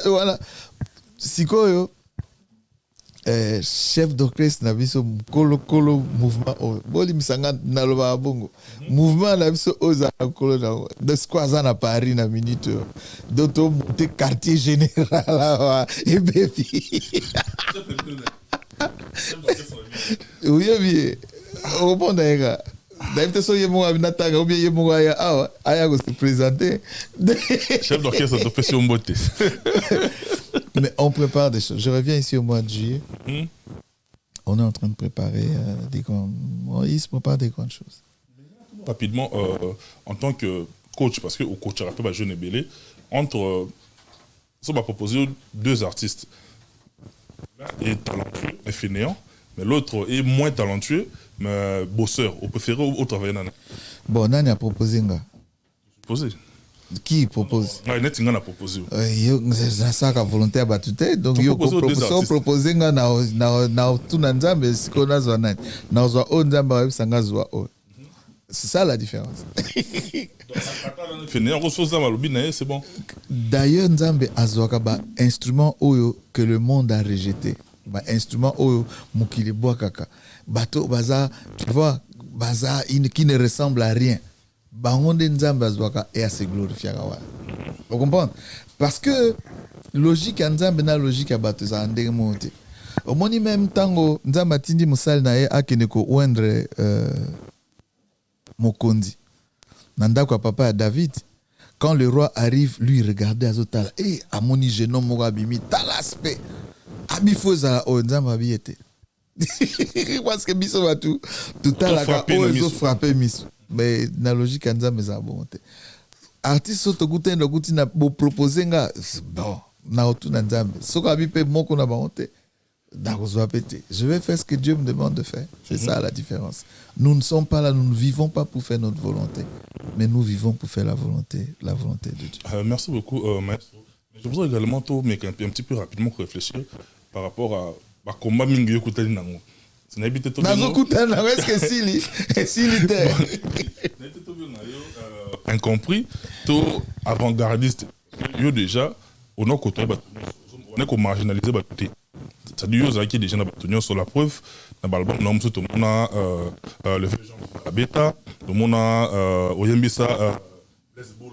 Voilà. Sikoyo, chef d'orchestre na biso kolo mouvement boli misanga na loba bongo mouvement na biso oza kolo na de squaza na Paris na minute doto monter quartier général et baby. Oui, bien. Au bon d'ailleurs. D'ailleurs, so yemo abinatanga ou bien yemo aya aya go se présenter. Chef d'orchestre de profession beauté. Mais on prépare des choses. Je reviens ici au mois de juillet. On est en train de préparer il se prépare des grandes choses. Rapidement, en tant que coach, parce que au coach rappelle jeune et belé, entre ça m'a proposé deux artistes. L'un est talentueux, mais fainéant, mais l'autre est moins talentueux, mais bosseur. On préfère au travail. Bon, Nani a proposé. Proposé. Qui propose? Netinga a proposé. C'est ça qu'a volonté à battre. Donc, il a proposé na tout nzambe sikona zwana. Na zwa o nzambe sanga zwa o. C'est ça la différence. C'est bon. D'ailleurs, Nzambe azwaka ba instrument oyo que le monde a rejeté. Ba instrument oyo mukili kaka. Bato baza, tu vois, baza qui ne ressemble à rien. Ba honde Nzambe azwaka et à se glorifier. Vous comprenez? Parce que logique Nzambe na logique bato za ndenge monte. Au moni même tango Nzambe tindi musali na ye akeneko wendre Mokondi. Nanda kwa papa à David. Quand le roi arrive, lui regardait Azotala. Et Amoni Genom Morabimi, t'as l'aspect. Abifoza Onzama Biete. Parce que Biso va tout à la frappé Miso. Mais la logique Anzama est bon. Artiste Sotogouten, le Goutin a proposé bon, na otu Nzambe. Soka Bipe Moko na Baonte. Je vais faire ce que Dieu me demande de faire. C'est ça la différence. Nous ne sommes pas là, nous ne vivons pas pour faire notre volonté, mais nous vivons pour faire la volonté de Dieu. Merci beaucoup, maître. Je voudrais également un petit peu rapidement réfléchir par rapport à combat Mingi Yokutani Nango. C'est n'habité tout bien. Est-ce que s'il était incompris, tout avant-gardiste. Yo déjà, on a côté, on est comme marginalisé. C'est-à-dire qu'il y a des gens qui sur la preuve. Dans l'album, on a le fait la bêta, on a Oyembisa,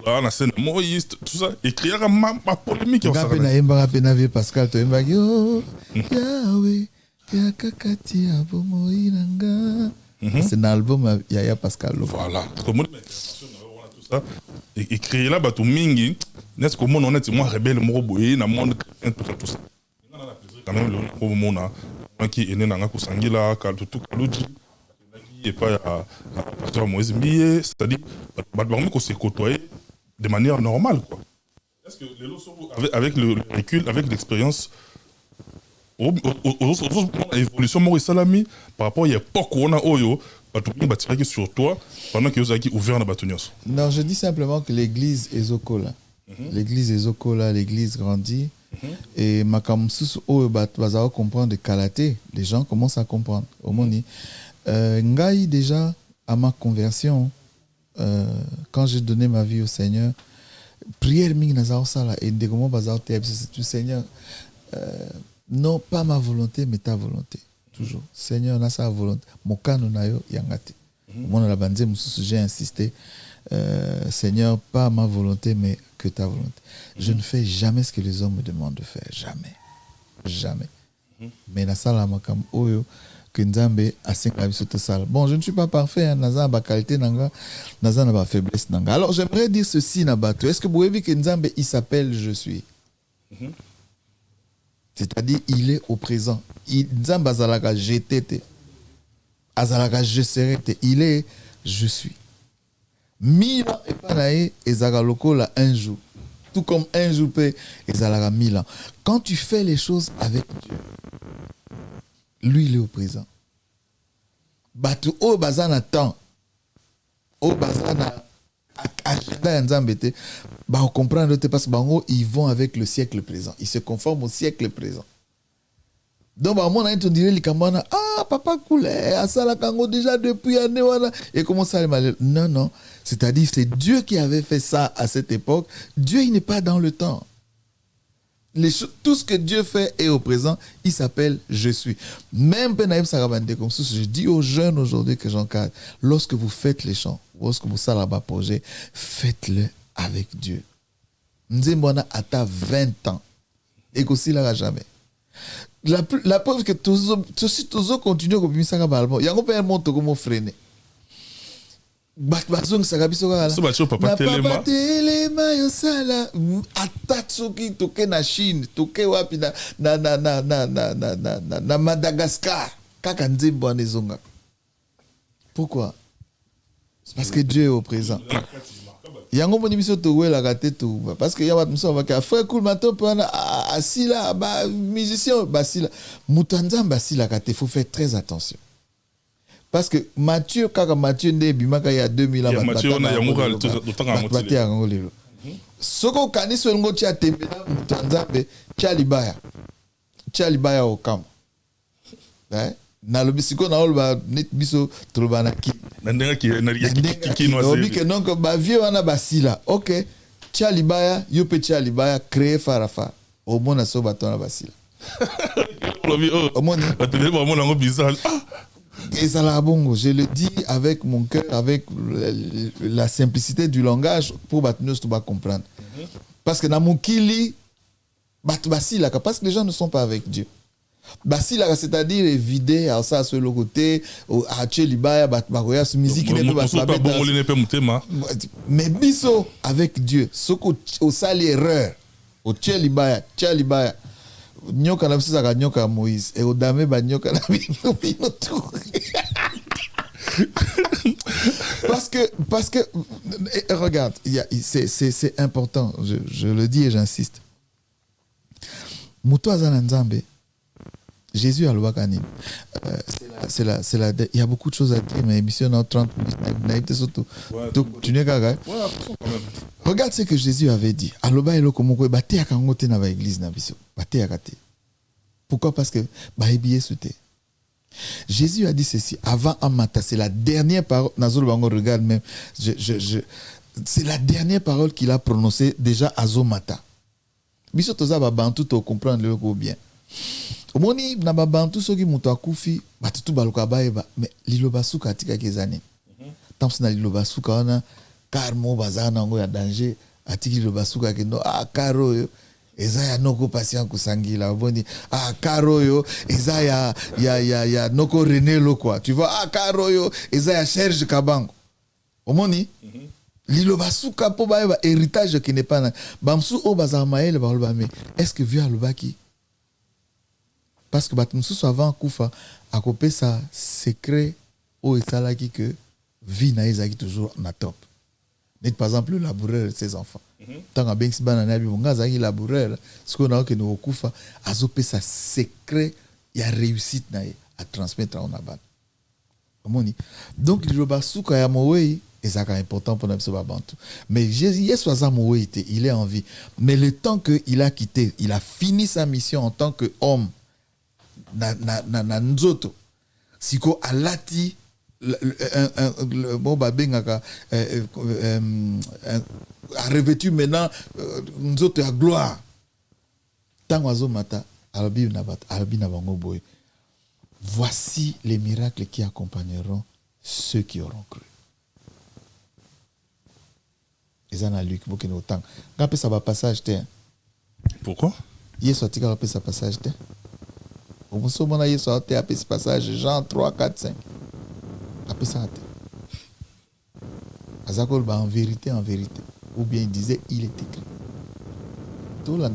on a scène Moïse, tout ça. Et créer ma polémique. On a Pascal Toembagio, Yahweh, Yakakati, Abomoïnanga. C'est un album, Yaya Pascal. Voilà. Comme on tout ça. Et créer là, Mingi, n'est-ce que mon honnête, moi, rebelle, moi, boye, na monde, tout ça. quand même le mona qui est né dans Kusangila Kaltutu Kaluji et pas à pasteur Moïse Mbiye, c'est-à-dire qu'on s'est côtoyé de manière normale quoi. Est-ce que les lots avec le recul, avec l'expérience l'évolution Maurice Salami par rapport à l'époque où on a Oyo, sur toi pendant que vous avez ouvert la bâtonnière. Non, je dis simplement que l'église Ezokola, l'église Ezokola, l'église grandit. Et Makamsus Oyo va comprendre de Kalaté, les gens commencent à comprendre. Au Moni, Ngai déjà à ma conversion, quand j'ai donné ma vie au Seigneur, prière ming nazao sala et dégomo bazao te c'est Seigneur. Non, pas ma volonté, mais ta volonté. Toujours. Seigneur, on a sa volonté. Mokano nayo yangate. Moi, la bande, j'ai insisté. Seigneur, pas ma volonté, mais que ta volonté. Je ne fais jamais ce que les hommes me demandent de faire. Jamais. Jamais. Mais la salle makam oyo que Nzambe a 5 salle. Bon, je ne suis pas parfait. Naza ba qualité nanga, naza na ba faiblesse nanga. Alors, j'aimerais dire ceci nabato. Est-ce que vous avez vu que Nzambe il s'appelle je suis? C'est-à-dire, il est au présent. Nzambe azalaka j'étais, azalaka je serai, il est je suis. 1000 ans et pas naé, ezalaka lokola un jour. Tout comme un jour peut ezalaka 1000 ans. Quand tu fais les choses avec Dieu, lui il est au présent. Batu o bazana temps, o bazana agenda Nzambe te, bah on comprend parce que ils vont avec le siècle présent, ils se conforment au siècle présent. Donc bah mon on dirait les kamana papa coulait asala kango déjà depuis année voilà et comment ça aller non c'est-à-dire c'est Dieu qui avait fait ça à cette époque. Dieu il n'est pas dans le temps. Tout ce que Dieu fait est au présent, il s'appelle je suis. Même Penaïm Sarabande comme ça, je dis aux jeunes aujourd'hui que j'encadre, lorsque vous faites les chants, lorsque vous salaba projet, faites-le avec Dieu. Nzembona ata 20 ans et qu'aussi là jamais. La preuve que tous continuent comme ça il y a un peu monte comme freiner. Bazong sakabiso kala. Papa telema yo sala atatsuki toke na Chine, toke wapi na Madagascar. Kaka nzembo anezonga. Pourquoi? Parce que Dieu est au présent. Yango moni biso to wela kate to parce que yabat muso va frère cool matin pendant asila ba musicien basila mutanza basila kate, faut faire très attention. Parce que Matthieu ne bimaka il y a 2000 ans Matthieu on a yango batté à ngolelo. Soko kaniso ngo tia tembela mutanza be Chalibaya au camp. Hein? Na lobisiko na olba net biso trobana ki ndenge ki no c'est donc ba vieux wana basila OK Chalibaya Chalibaya créé farafa au mona so batona basila au mona batele ba mona ngo bizarre et ça la bongo je le dis avec mon cœur avec la simplicité du langage pour batnos to ba comprendre parce que na mokili batu basila parce que les gens ne sont pas avec Dieu. Basila c'est-à-dire vider à ça sur le côté à Chelibaya bakoya musique mais biso avec Dieu ce au sali erreur au Chelibaya nyoka na biso ka nyoka Moïse et au dame ba nyoka na bino tout parce que regarde c'est important je le dis et j'insiste muto azana nzambe Jésus a l'ouakani. Il y a beaucoup de choses à dire, mais émission en 30 minutes, surtout. Tu n'es qu'à regarde ce que Jésus avait dit. Pourquoi? Parce que Jésus a dit ceci. Avant Amata, c'est la dernière parole. Regarde même. C'est la dernière parole qu'il a prononcée déjà à Zomata. Biso toza ba bantu to comprendre le bien. Omoni na babantu soki muto akufi batutu baluka baeba mais liloba suka tika kezani tamsi na liloba suka wana karmo bazana ngo ya danger atiki liloba suka kendo karo yo eza ya noko patient kusangila boni karo yo eza ya noko renelo quoi tu vois karo yo eza ya Serge Kabango omoni liloba suka po baeba héritage qui n'est pas bamsu o bazamaele ba mais est-ce que vieux alobaki parce que bato mosusu avant kufa akopesa secret oyo esalaki que vie na ye ezalaki toujours na top. Net par exemple le laboureur de ses enfants. Ntango abengisi bana na ye bibo nga azalaki laboureur sikoyo naokende kokufa azopesa secret ya réussite na ye atransmettre yango na bana. Omoni. Donc liloba suka ya mowei ezalaka important pour biso babantu. Mais Yesu aza mowei te, il est en vie. Mais le temps qu'il a quitté, il a fini sa mission en tant qu'homme na nzoto. Siko alati bon babengaka a revêtu maintenant nzoto ya gloire. Tango azomata alobi na bango boye. Voici les miracles qui accompagneront ceux qui auront cru. Ils en ont lu que nous autant. Quand ça va passage te. Pourquoi? Yesu atika va passer passage te. Au moment où Yesu a fait ce passage Jean 3 4 5. Après ça te. Azakol ba en vérité ou bien il disait il est écrit. Tout là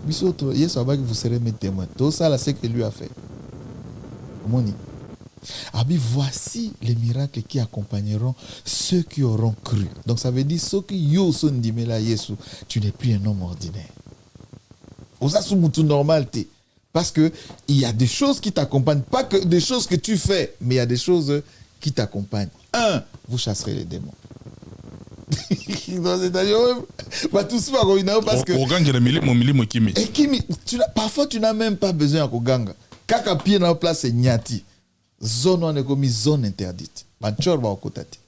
biso Yesu a dit que vous serez mes témoins. Tout ça là c'est que lui a fait. Moni. Abi, voici les miracles qui accompagneront ceux qui auront cru. Donc ça veut dire ceux qui yo son dimela Yesu, tu n'es plus un homme ordinaire. Osa sou mutu normal te. Parce que il y a des choses qui t'accompagnent, pas que des choses que tu fais, mais il y a des choses qui t'accompagnent. Un, vous chasserez les démons. Parce que parfois tu n'as même pas besoin de koganga. Kaka pied na place nyati. Zone on est comme zone interdite. Bachor ba okotati.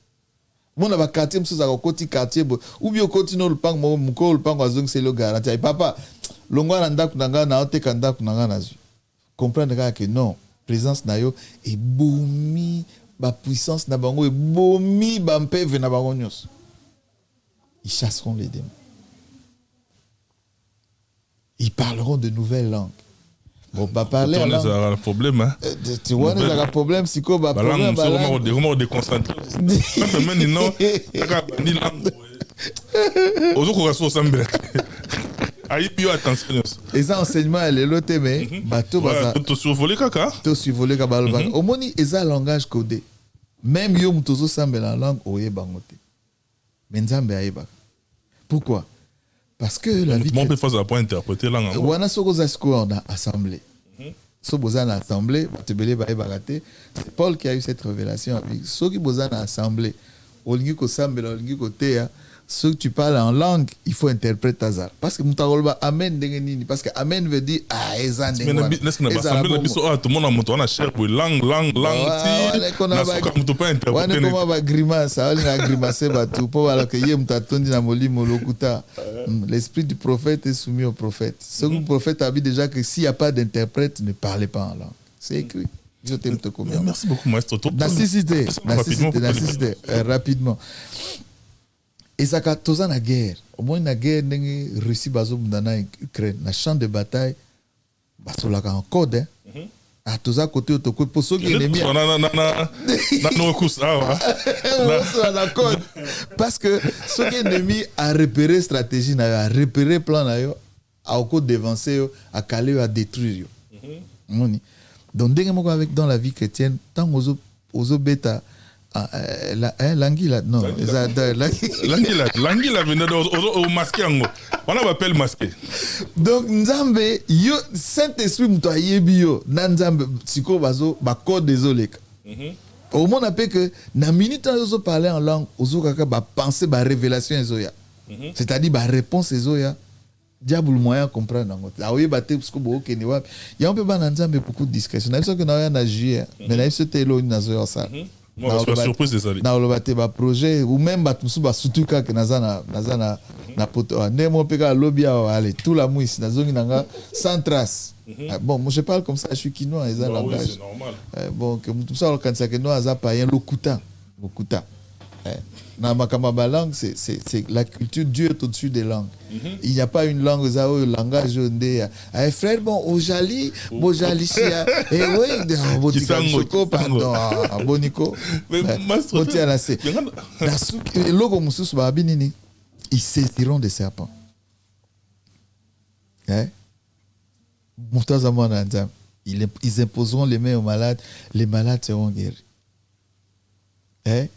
Mona ba quartier mso za kokoti quartier ou bien okoti no lupang mo mko lupang azong c'est le garantie. Ay papa, longwa na ndaku nanga na ote kandaku nanga na zu. Comprendre que non, présence na yo et bomi ba puissance na bango et bomi ba mpeve na bango nyos. Ils chasseront les démons. Ils parleront de nouvelles langues. Bon, pas parler. On a un problème, hein. Tu vois, on a un problème, c'est quoi, bah, problème. C'est vraiment déconcentré. Même non, ni langue. Aux autres, on s'en aïe, attention. Et ça, enseignement, elle est l'autre, mais, bateau, bah, tu survolé, caca. Tu survolé, caca, au moins, ils ont un langage codé. Même yo, mtozo sambe la langue, oye, bangote. Mais nzambe aïba. Pourquoi? Parce que la vie. Comment on peut faire ça pour interpréter la langue? On a ce qu'on a assemblé. So bozana assemblée, c'est Paul qui a eu cette révélation. Ceux qui bozana assemblée, olingi ko sambela, olingi ko teya, ceux que tu parles en langue, il faut interpréter Tazar. Parce que mutarolba amen dengenini, parce que amen veut dire ah ezan dengwa. Mais n'est-ce que assemblée biso tout le monde a cher pour langue. Na soka muto pas interpréter. Wane koma ba grimace, ali na grimacer batu po ala que yé mutatondi na molimo lokuta. L'esprit du prophète est soumis au prophète. Ce que le prophète a dit déjà que s'il n'y a pas d'interprète, ne parlez pas en langue. C'est écrit. Je t'aime te combien. Merci beaucoup, maestro. Nécessité, rapidement. Et ça, quand on a la guerre, au moins la guerre, Russie, dans Ukraine, dans le champ de bataille, on a un code. À tous à côté, pour ceux qui aiment bien. Parce que ceux qui aiment à repérer stratégie, à repérer plan, à dévancer, à caler, à détruire. Donc, dans la vie chrétienne, tant aux bêta, l'anguilla, non, l'anguilla venait au masqué. On l'appelle masqué. Donc, Nzambe, yo Saint-Esprit mtoye bio, Nzambe, siko bazo, ba code désolé. Au monde appelle que, na minute on parler en langue, ozo kaka ba penser ba révélation ezoya. C'est-à-dire ba réponse ezoya. Diable moyen comprendre nango. La oye baté parce que bo keni wa. Ya on peut ba Nzambe beaucoup de discrétion. Na biso que na ya na juillet, mais na biso te lo na zoya ça. Moi, je suis surprise de ça. Na olobate ba projet ou même ba musu ba sutuka que nazana na poto ndemo peka lobby allez tout la mouisse na zongi nanga sans trace. Bon, moi je parle comme ça, je suis quinois, ils ont langage. C'est normal. Bon, que tout ça quand ça que nous a pas un lokuta. Na makamba langue c'est la culture Dieu est au-dessus des langues. Il n'y a pas une langue ça au langage ndé. Eh frère bon ojali, bojalicia. Eh oui, botika pardon, boniko. Mais master. Le logo mususu ba binini. Ils saisiront des serpents. Moutaza mwana nzam. Ils imposeront les mains aux malades, les malades seront guéris. Hein?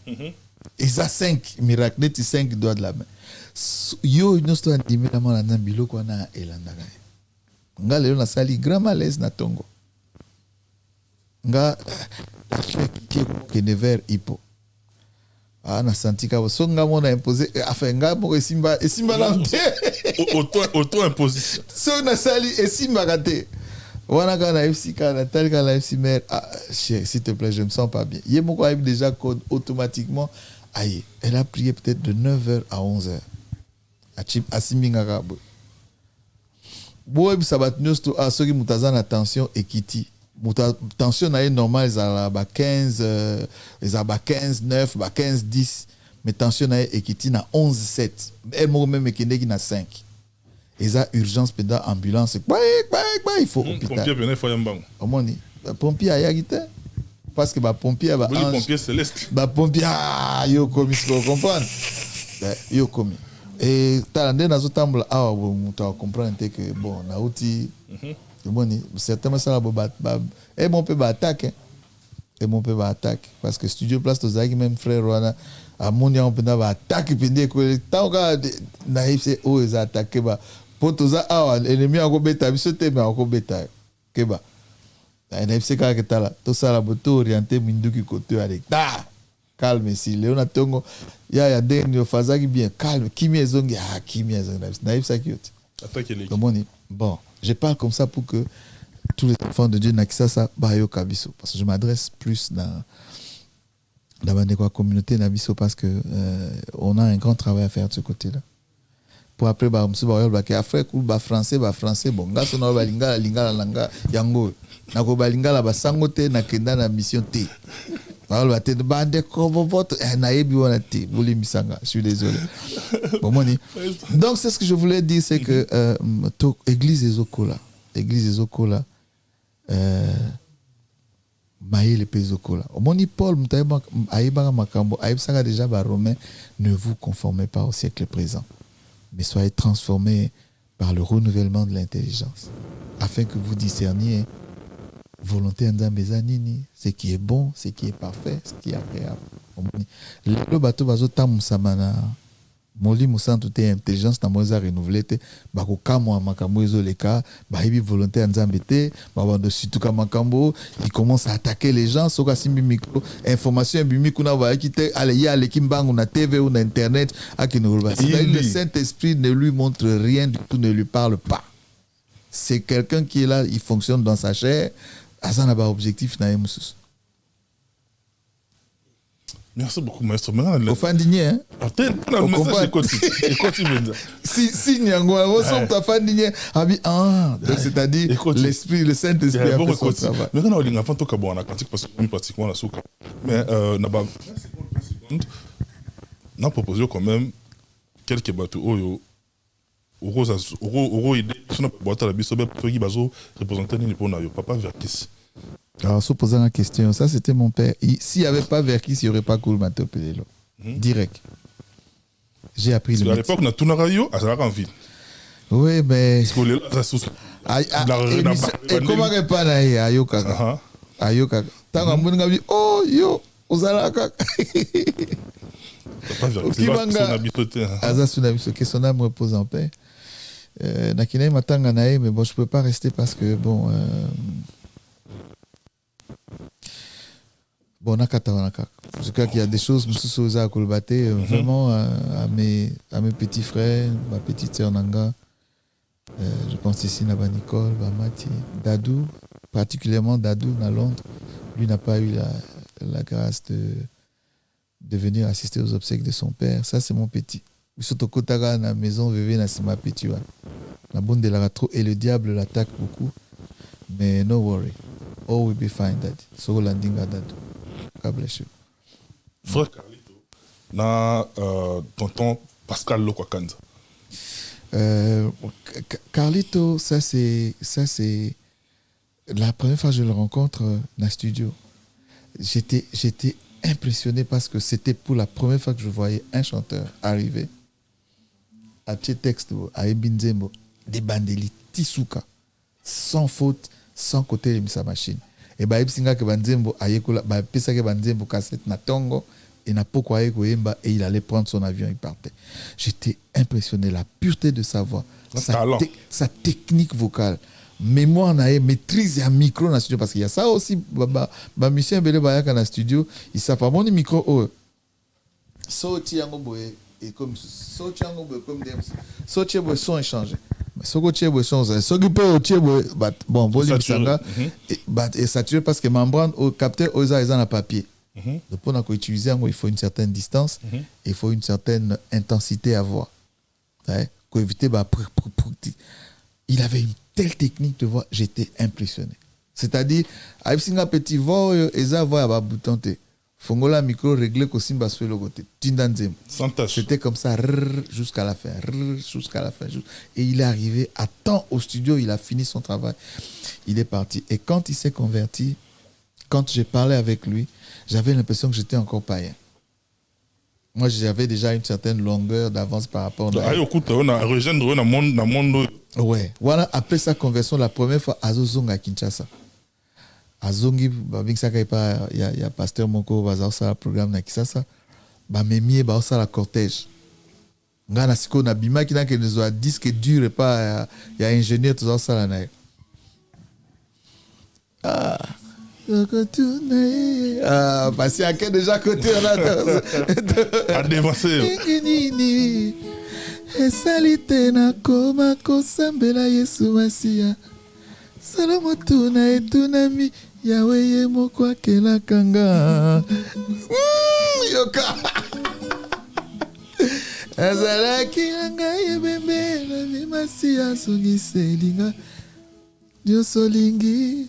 Ils ont 5 miracles, net 5 doigts de la main. Yo, nous sommes animés dans mon anambilo qu'on a elandaka. Nga leo na sali grand malaise na tongo. Nga qui ne vers hippo. Ah na senti ka so nga mona imposé enfin nga mo esimba lante. Auto imposition. So na sali esimba kate. Wana kana FC kana tel kana FC mère s'il te plaît, je me sens pas bien. Yemoko a déjà code automatiquement. Aïe, elle a prié peut-être de 9h à 11h. A simbinga kabo. Boy sabat news to a soki mutazana attention ekiti. Tension est normale, ils ont 15, 9, 15, 10. Mais tension est équitée na 11, 7. Et moi même qui na 5. Ils ont urgence pendant ambulance. Il faut hôpital. Pompier venait faire un banc. Omoni, pompier a yagité. Parce que pompier ba ange. Pompier céleste. Pompier yo komi, vous comprenez? Yo komi. Et talande na zo tambula awa muto comprendre que bon na outi certainement ça et mon père attaque parce que studio place to zaki même frère wana amonia on peut attaque pende ko tant ka na c'est o les attaquer ba poto za awa ennemi ako beta biso te mais ako beta ke ba na FC ka ketala to sala boto orienté minduki côté avec calme si Léona Tongo ya denyo fazaki bien calme kimia zongi kimia zongi na FC kioti attaque les bon je parle comme ça pour que tous les enfants de Dieu n'accèdent pas à Kabiso parce que je m'adresse plus dans la communauté Nabiso parce que on a un grand travail à faire de ce côté-là pour après monsieur Bayob après français bon ngaso na lingala langa yango na ko balingala basangote na kenda na mission T. Alors, je suis désolé. Donc, c'est ce que je voulais dire, c'est que l'église des Okola, maïe les pays Okola. Moni Paul, déjà Romain, ne vous conformez pas au siècle présent, mais soyez transformés par le renouvellement de l'intelligence, afin que vous discerniez volonté nini, ce qui est bon, ce qui est parfait, ce qui est agréable. Le bateau bazo tamusamana moli musantu te intelligence na moza renouvelé te bako kamwa makambo ezoleka ba hibi volonté nzambe te ba bando situka makambo il commence à attaquer les gens soka simbi micro information bimi kuna va kite ale ya le kimbangu na TV ou na internet akinolba. Le Saint-Esprit ne lui montre rien du tout, ne lui parle pas. C'est quelqu'un qui est là, il fonctionne dans sa chair. Azana ba objectif na emusus. Merci beaucoup maître. Maintenant au fin digné hein. Si nyango on sont ta fin digné abi donc c'est-à-dire l'esprit le Saint-Esprit a fait son travail. Maintenant on linga fanto kabo na pratique parce que pratiquement la souka. Mais na ba seconde na proposé quand même quelques bateaux oyo Oro idée sur notre boîte à la bisobe qui bazo représenter ni pour nayo papa Verkis. Alors se poser la question, ça c'était mon père. S'il n'y avait pas Verkis, il n'y aurait pas Cool Mato Pelelo. Direct. J'ai appris le métier. À l'époque na tuna radio à la ville. Oui mais et comment répondre à Ayoka Ayoka tant que mon dit oh yo ozalaka Aza Sunabiso, que son âme repose en paix. Nakine matanga nae, mais bon, je peux pas rester parce que bon, nakata. En tout cas, qu'il y a des choses, Moussouza à Kolbate, vraiment à mes petits frères, ma petite sœur Nanga, je pense ici Naba Nicole, Bamati, Dadou, particulièrement Dadou à Londres, lui n'a pas eu la grâce de venir assister aux obsèques de son père. Ça, c'est mon petit. Surtout quand à la maison, Vévé n'a pas petit. La bonne de la trop et le diable l'attaque beaucoup. Mais no worry. All will be fine, Daddy. So landing à Dadou. God bless you. Frère Carlito, na tonton Pascal Lokwakanza. Carlito, ça c'est la première fois que je le rencontre dans le studio. J'étais impressionné parce que c'était pour la première fois que je voyais un chanteur arriver à Tchétexte, à Ebinzembo, des bandeli Tisuka, sans faute, sans côté sa machine. Et bah singa que banzembo ayekola ba pesa que banzembo cassette na tongo et na poko ayekoyemba et il allait prendre son avion, il partait. J'étais impressionné, la pureté de sa voix, sa technique vocale, mémoire nae, maîtrise un micro dans le studio parce qu'il y a ça aussi ba musicien belé ba yaka na studio, il savent pas mon micro oh. Sauti yango boye et comme sauti yango boye comme des sauti boye son échangé. Soko tiebo sonza soki pe o tiebo bon boli bisanga et saturé parce que membrane au capteur oza na papier. Donc pour utiliser il faut une certaine distance et il faut une certaine intensité à voix. Ouais, pour éviter il avait une telle technique de voix, j'étais impressionné. C'est-à-dire avec singa petit voix eza voix ba boutonté. Fongola micro réglé ko simba sur le côté. Tindanzem. C'était comme ça jusqu'à la fin. Et il est arrivé à temps au studio, il a fini son travail. Il est parti. Et quand il s'est converti, quand j'ai parlé avec lui, j'avais l'impression que j'étais encore païen. Moi, j'avais déjà une certaine longueur d'avance par rapport à... Ouais. Voilà, après sa conversion, la première fois, Azozonga Kinshasa. Azongi babingisaka il y a pasteur moko bazasa programme na Kisasa ba memie ba osala cortège ngana siko na bimaki na ke nezo disque dur et pas il y a ingénieur tout ça na parce qu'il y a déjà côté on a à dévancer et salite na koma kosambela Yesu Masia Salomo tuna etunami Yahweh moko akelaka nga yoka azalaki ngai ebembe na bimasi asongisa elinga nyonso olingi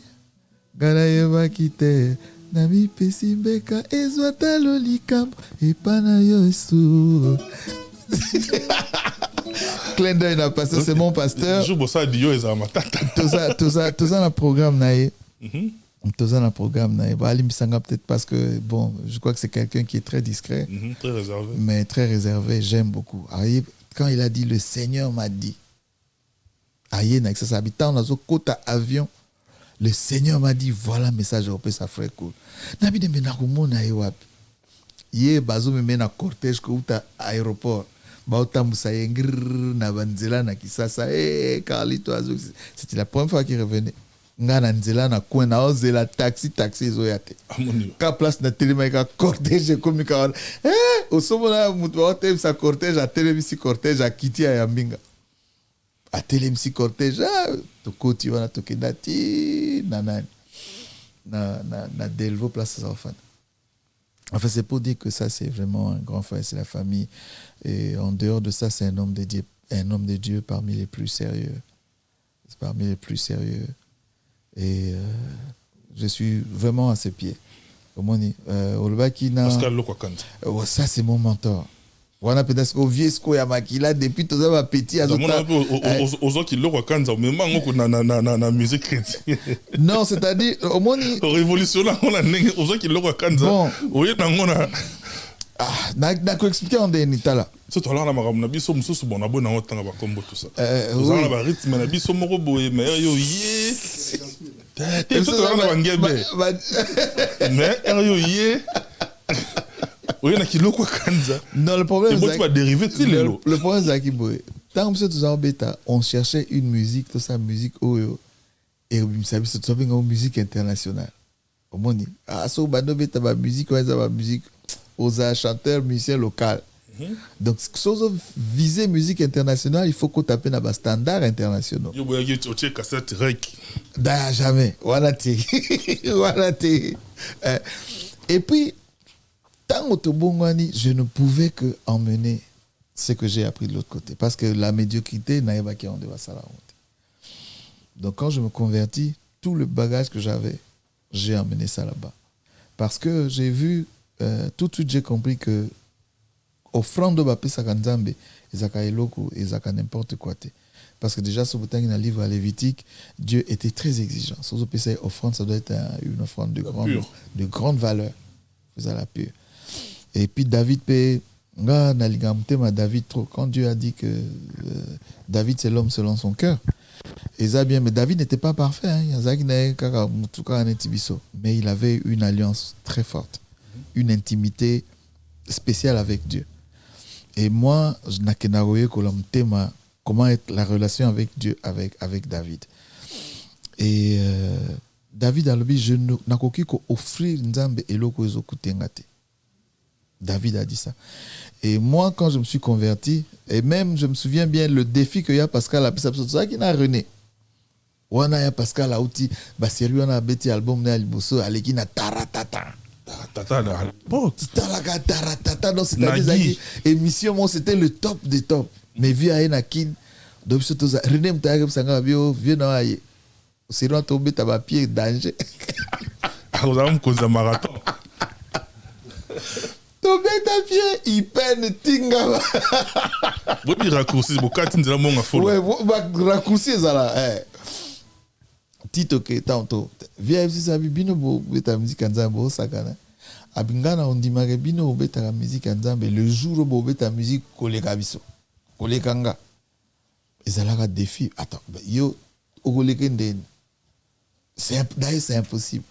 ngai nayebaki te na mipesi mbeka ezwa talo likambo epa na yo Yesu. Clin d'œil n'a passé, c'est mon pasteur. Tout ça na programme nae. Tout ça na programme nae. Bah Ali Misanga peut-être parce que bon, je crois que c'est quelqu'un qui est très discret, très réservé. Mais très réservé, j'aime beaucoup. Quand il a dit le Seigneur m'a dit. Aïe na ça habitant dans un côté avion. Le Seigneur m'a dit voilà message européen ça ferait cool. Nabi de menakumo na wapi. Yé bazo me mena cortège ko uta aéroport. Baotambusa yengir na banzela na Kisasa Carlito Azo. C'était la première fois qu'il revenait. Ngana nzela na coin na ozela taxi zoyate. Ka place na telema ka cortège comme ka osomona mutu otem sa cortège a telemisi cortège a kiti ya mbinga. A telemisi cortège to koti wana to kendati na Delvaux place sa enfant. Enfin, c'est pour dire que ça, c'est vraiment un grand frère, c'est la famille. Et en dehors de ça, c'est un homme de Dieu parmi les plus sérieux. C'est parmi les plus sérieux. Et je suis vraiment à ses pieds. Comment on dit Pascal Lokwakanza. Ça, c'est mon mentor. Voilà peut-être qu'au vieux sco ya makila depuis tout ça petit azota aux qui Lokwakanza mais mango na musique chrétienne. Non, c'est-à-dire au moins révolutionnaire on a aux qui Lokwakanza oye nangona na ko expliquer en denita là. C'est toi là na makambo na biso mususu bona bona otanga ba kombo tout ça. Vous avez ba rythme na biso moko boye mais yo yé. T'es tout là na bangebe. Mais yo yé. Oui, non, le problème c'est que le problème c'est que tant que on cherchait une musique, toute sa musique et une musique internationale. Au monde, so bando beta ba musique, aux chanteurs, musiciens locaux. Donc, si on viser musique internationale, il faut qu'on tape dans les standards internationaux. Jamais. Voilà. Et puis, tant autobongani, je ne pouvais que emmener ce que j'ai appris de l'autre côté. Parce que la médiocrité n'a pas qui en devait ça la honte. Donc quand je me convertis, tout le bagage que j'avais, j'ai emmené ça là-bas. Parce que j'ai vu, tout de suite j'ai compris que offrande de Bapé Sakanzambe, Ezaka Eloko, Ezaka n'importe quoi. Parce que déjà, sur le livre Lévitique, Dieu était très exigeant. Sur le offrande, ça doit être une offrande de grande valeur. Vous allez la pure. Et puis David David trop quand Dieu a dit que David c'est l'homme selon son cœur Et ça bien, mais David n'était pas parfait. Hein. Mais il avait une alliance très forte, une intimité spéciale avec Dieu. Et moi, je n'ai pas comment être la relation avec Dieu, avec David. Et David a dit, je n'ai pas offrir Nzambe eloko ezokutengate. David a dit ça. Et moi, quand je me suis converti, et même je me souviens bien le défi qu'il y a Pascal a c'est ça qui n'a René. Wana ya Pascal a outi baseri wana beti album na liboso aleki na taratata. Taratata à l'époque. Taratata donc c'est-à-dire émission moi c'était le top des tops. Mais vu à Enakin donc surtout René Mtaye sanga bio vieux na aye. C'est loin tomber ta papier danger. Ah on a cause marathon. Tomber ta pied, il peine tinga. Vous dire raccourci, vous quatre nous allons mon affolé. Ouais, raccourci ça là. Tito ke tanto via fc sabi bino bo beta musique nzambe o sakana abingana ondimaka bino obeta la musique nzambe le jour bo beta musique koleka biso kolekanga ezalaka défi attends yo okoleke ndeni c'est impossible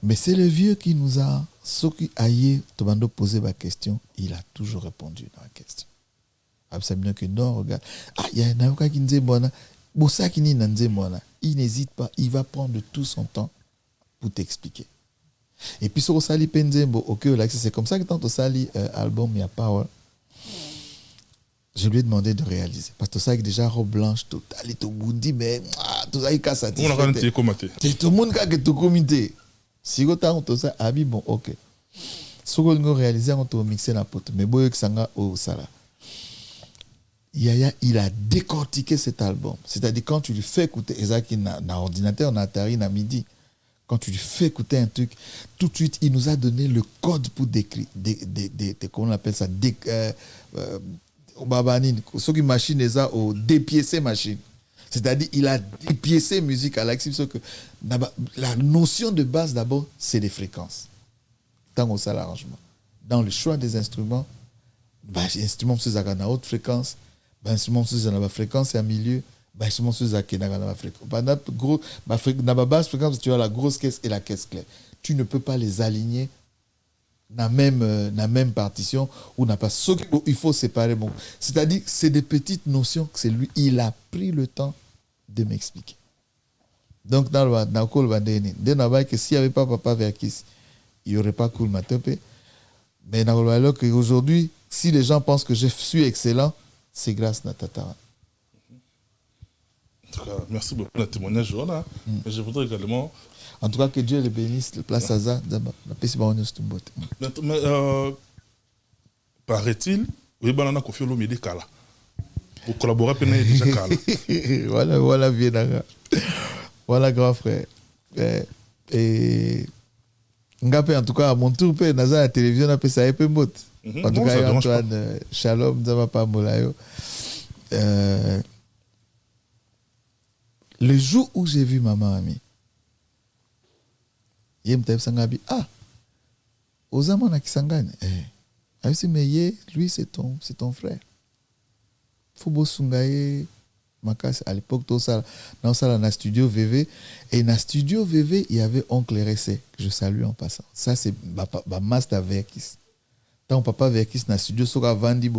mais c'est le vieux qui nous a soki aye tobando poser ma question il a toujours répondu dans la question absolument que non regarde il y a un qui nous dit bon il n'hésite pas, il va prendre tout son temps pour t'expliquer. Et puis sur Sali Penzembo, ok, c'est comme ça que tant Sali album il y a Power. Je lui ai demandé de réaliser parce que ça avec déjà robe blanche totale et tout bundi mais tout ça il casse à on a quand même commenté. Tout le monde qui a tout comité. Si vous avez tout ça, abi bon, ok. Si vous avez réalisé, on peut mixer la pote. Mais bon, que ça au sala. Yaya, il a décortiqué cet album. C'est-à-dire, quand tu lui fais écouter, Ezaki n'a ordinateur, n'a Atari, n'a Midi. Quand tu lui fais écouter un truc, tout de suite, il nous a donné le code pour décrire, comment on appelle ça, ceux qui machine ça, au dépiécer machine. C'est-à-dire, il a dépiécé musique à l'exception que la notion de base, d'abord, c'est les fréquences. Tant qu'on ça l'arrangement. Dans le choix des instruments, instruments, c'est à haute fréquence. Instrument sur la fréquence et à milieu, instrument sur la fréquence. Dans la basse fréquence, tu as la grosse caisse et la caisse claire. Tu ne peux pas les aligner dans la même partition ou n'a pas. Il faut séparer. Bon. C'est-à-dire, c'est des petites notions que c'est lui. Il a pris le temps de m'expliquer. Donc, dans le col bandeni, que s'il n'y avait pas Papa Verkis, il n'y aurait pas Cool Matope. Mais aujourd'hui, si les gens pensent que je suis excellent, c'est grâce à Natata. Merci beaucoup pour le témoignage. Mais je voudrais également. En tout cas, que Dieu le bénisse, le place à ça. Paraît-il, oui, banana kofi lo midi kala. Vous collaborez avec déjà kala. Voilà, vieux Naga. Voilà, grand frère. Et Ngapé, en tout cas, à mon tour, Naza, la télévision, a fait ça, et peu mot. En tout cas, Antoine, Shalom, Zamapa Molayo. Le jour où j'ai vu maman Ami, Yem Taïb Sangabi, Ozamana Kisangane, mais lui, c'est ton frère. Fubo Sungaye, Makas, à l'époque, tout ça, dans le studio VV. Et dans le studio VV, il y avait Oncle RSC, que je salue en passant. Ça, c'est ma master Verkis. Tant papa Verkis dans le studio, Soka Vandi,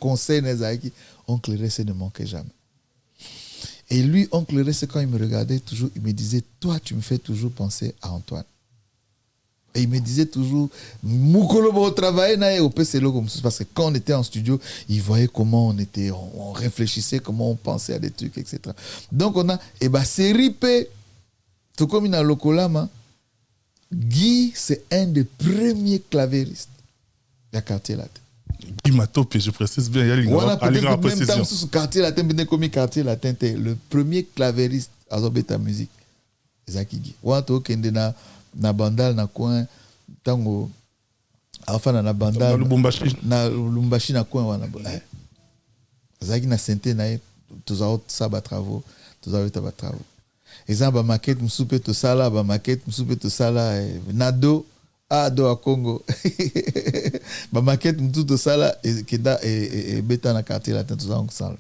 conseil Nezaki, Oncle RSC ne manquait jamais. Et lui, Oncle RSC, quand il me regardait toujours, il me disait, toi, tu me fais toujours penser à Antoine. Et il me disait toujours, Moukolobo travaillait au PCLO comme ça, parce que quand on était en studio, il voyait comment on réfléchissait, comment on pensait à des trucs, etc. Donc on a, série P, tout comme dans Lokolama, Guy, c'est un des premiers clavéristes du quartier latin. Guy Matope, je précise bien, il y a une précision. Même quartier latin, quartier latin, le premier clavériste à Zobeta musique, Zaki Guy. On a tout na bandal na coin tango enfin na bandal na Lubumbashi na coin wana zaki na sente na tous autres saba travaux exemple maquette msupe to sala ba maquette msupe to sala nado ado a Congo ba maquette mtu to sala kenda et beta na quartier latin tous ensemble.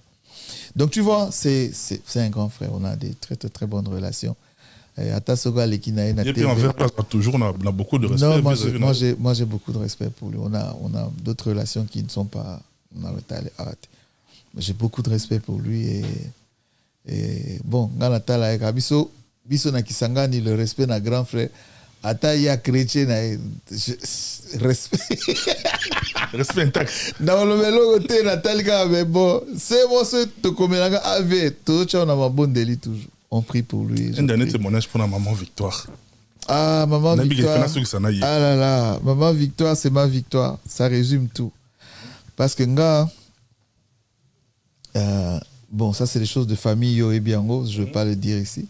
Donc tu vois, c'est un grand frère. On a des très très très bonnes relations. Atasoga Lekina et puis envers toujours on a beaucoup de respect. Non, moi j'ai beaucoup de respect pour lui. On a d'autres relations qui ne sont pas arrêtées. J'ai beaucoup de respect pour lui et bon, Ganatala et Biso na Kisangani, le respect na grand frère. Ata ya chrétien na respect. Respect intact. Dans le mélo côté Natalika, mais bon, c'est moi ce te comménanga avec tout ça on a un bon délit toujours. On prie pour lui. Un dernier témoignage pour la maman Victoire. Ah, maman Victoire. Ah là là, maman Victoire, c'est ma victoire. Ça résume tout. Parce que bon, ça c'est des choses de famille Yo et Biango, je ne veux pas le dire ici.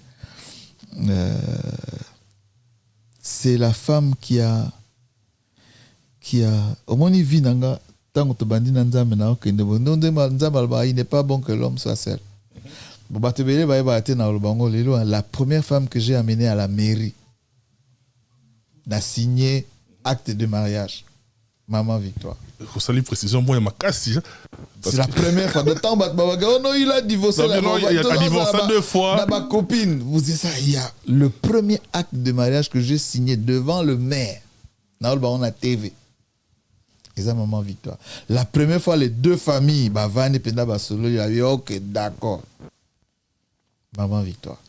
C'est la femme qui a au moins il vit nanga tant que bandi nanzame na okende bon il n'est pas bon que l'homme soit seul. La première femme que j'ai amenée à la mairie n'a signé acte de mariage. Maman Victoire. Faut saluer précision, moi, il m'a cassé. C'est la première fois. De temps, non, il a divorcé. Il a divorcé 2 fois. Ma copine, vous dites ça, il y a le premier acte de mariage que j'ai signé devant le maire. On a TV. Et ça, Maman Victoire. La première fois, les 2 familles, Van et Penda Basolo, il a dit, ok, d'accord. Maman Victoire.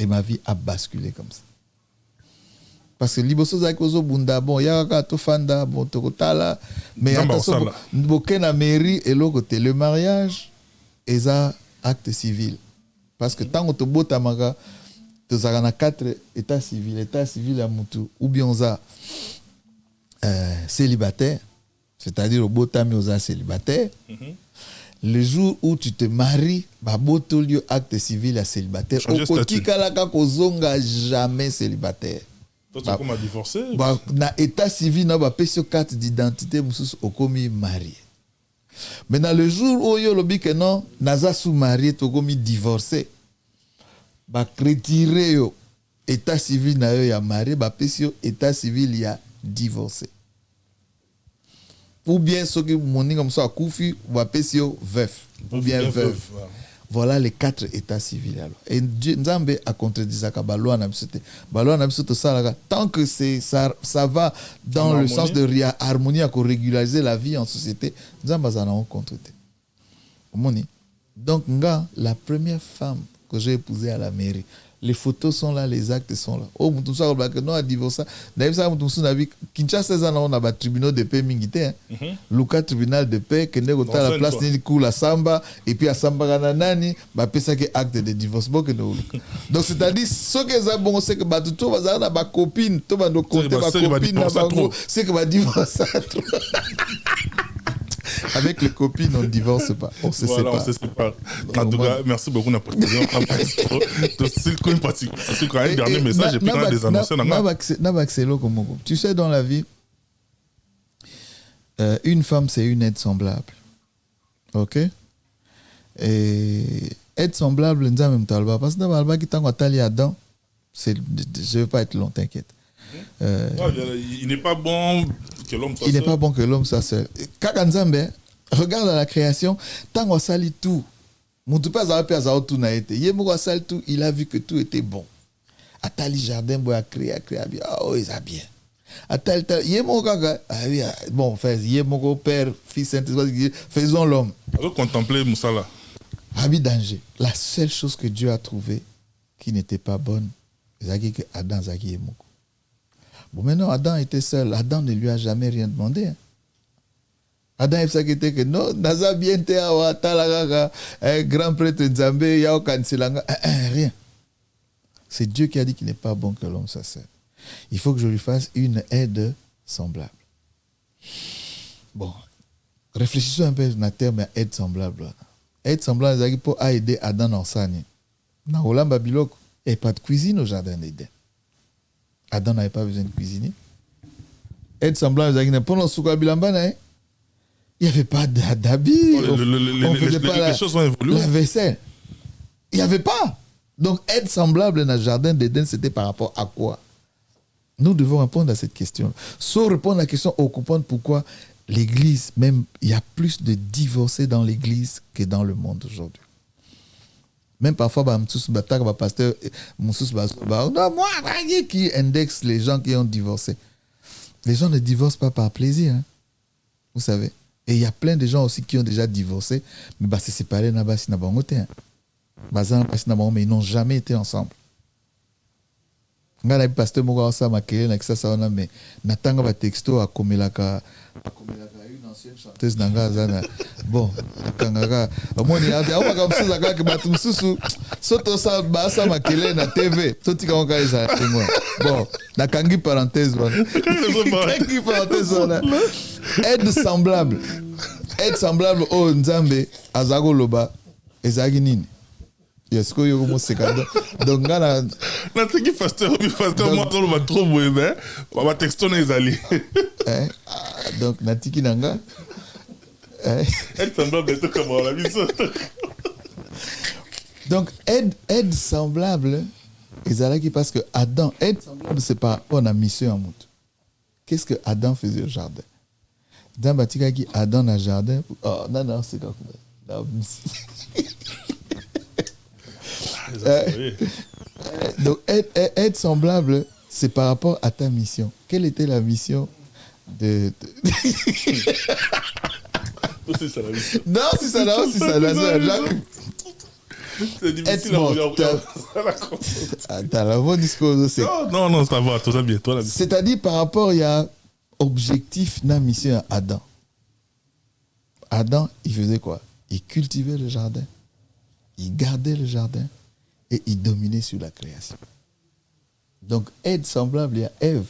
Et ma vie a basculé comme ça. Parce que liboso za kozo bunda bon ya ka to fanda bon to kotala mais attention boké na mairie et le côté le mariage est un acte civil parce que tant que to bota manga to za na 4 état civil à mutu ou bien za célibataire, c'est-à-dire au botami aux célibataire. Le jour où tu te maries, baboto lieu acte civil à célibataire. Au kotika la ka kozonga jamais célibataire. Toi, tu as divorcé? Dans l'état civil, on a une carte d'identité au commis marié. Mais dans le jour où il y a que non, naza sous marié, tu as divorcé. Bah, retirer l'état civil, il y a marié, bah, l'état civil, il y a divorcé. Ou bien, ceux qui m'ont comme ça, Koufi, ou à veuf. Ou bien veuve. Voilà les 4 états civils. Alors. Et Nzambe a contredit ça. Tant que ça va dans le sens de harmonie, à régulariser la vie en société, Nzambe a contredit. Donc, la première femme que j'ai épousée à la mairie, les photos sont là, les actes sont là. Oh, Moutoussa, non, a divorcé. D'ailleurs, Moutoussa, Kinshasa, on a un tribunal de paix mingité. Luka tribunal de paix, qui n'est pas la place ni la samba, et puis à samba gananani, bah, ça que acte de divorce. Donc, c'est-à-dire, ce que ça bon, c'est que tout va avoir ma copine, tout va nous compter ma copine, c'est que ma divorce. Avec les copines, on ne divorce pas. On se sépare. On se sépare. En tout cas, merci beaucoup pour la présentation. Un dernier message, j'ai pris des annonces. Tu sais, dans la vie, une femme, c'est une aide semblable. Ok? Et aide semblable, parce que dans le qui t'a Adam, je ne vais pas être long, t'inquiète. Il n'est pas bon que l'homme soit seul. Il n'est pas bon que l'homme soit seul. Kakanzambe, regarde la création, tant qu'on salit tout, il a vu que tout était bon. Atali jardin, il a créé, oh, il a bien. Bon, Père, Fils, Saint-Esprit, faisons l'homme. Alors contempler Moussala. Habit danger. La seule chose que Dieu a trouvée qui n'était pas bonne, c'est que Adam Zaki et Moko. Bon, maintenant, Adam était seul. Adam ne lui a jamais rien demandé. Hein. Adam il s'inquiétait que non, Naza bien te awa talagaga, grand prêtre Nzambe, yao kansilanga, rien. C'est Dieu qui a dit qu'il n'est pas bon que l'homme soit seul. Il faut que je lui fasse une aide semblable. Bon, réfléchissons un peu dans le terme aide semblable. Aide semblable, c'est pour aider Adam dans sa vie. Dans Olamba Biloko, il n'y a pas de cuisine au jardin d'Éden. Adam n'avait pas besoin de cuisiner. Aide semblable, c'est pendant Souka Bilamba, il n'y avait pas d'habits. Les choses ont évolué. La vaisselle. Il n'y avait pas. Donc, aide semblable dans le jardin d'Éden, c'était par rapport à quoi? Nous devons répondre à cette question. Sans répondre à la question, on comprend pourquoi l'Église, même, il y a plus de divorcés dans l'Église que dans le monde aujourd'hui. Même parfois, pasteur, non, moi, qui indexe les gens qui ont divorcé. Les gens ne divorcent pas par plaisir, hein, vous savez. Et il y a plein de gens aussi qui ont déjà divorcé, mais c'est séparé, mais ils n'ont jamais été ensemble. Nga na pasteur moko ça makele na ça na mais natanga ba texto akomelaka une ancienne chanteuse nanga zana bon kangaka omoni ya ba msuza kaka batu msusu soto sa ba ça makele na TV toti kanga eza moi bon nakangi parenthèse voilà nakangi parenthèse voilà aide semblable oh nzambe azako loba ezaki nini. Est-ce que vous avez donc là c'est qui pasteur moi on va trop mauvais on va texto les alliés donc natiki nanga aide semblable tout comme on l'a vu ça donc aide semblable ezalaki parce que Adam aide semblable c'est par rapport à la mission en mout. Qu'est-ce que Adam faisait au jardin dans batika qui Adam dans le jardin non c'est quoi donc être semblable c'est par rapport à ta mission. Quelle était la mission de... c'est ça la mission. Non c'est ça là c'est ça là c'est difficile t'as la bonne discours non ça va tout ça bien toi c'est-à-dire par rapport il y a objectif na mission à Adam il faisait quoi? Il cultivait le jardin, il gardait le jardin et il dominait sur la création. Donc, aide semblable à Ève,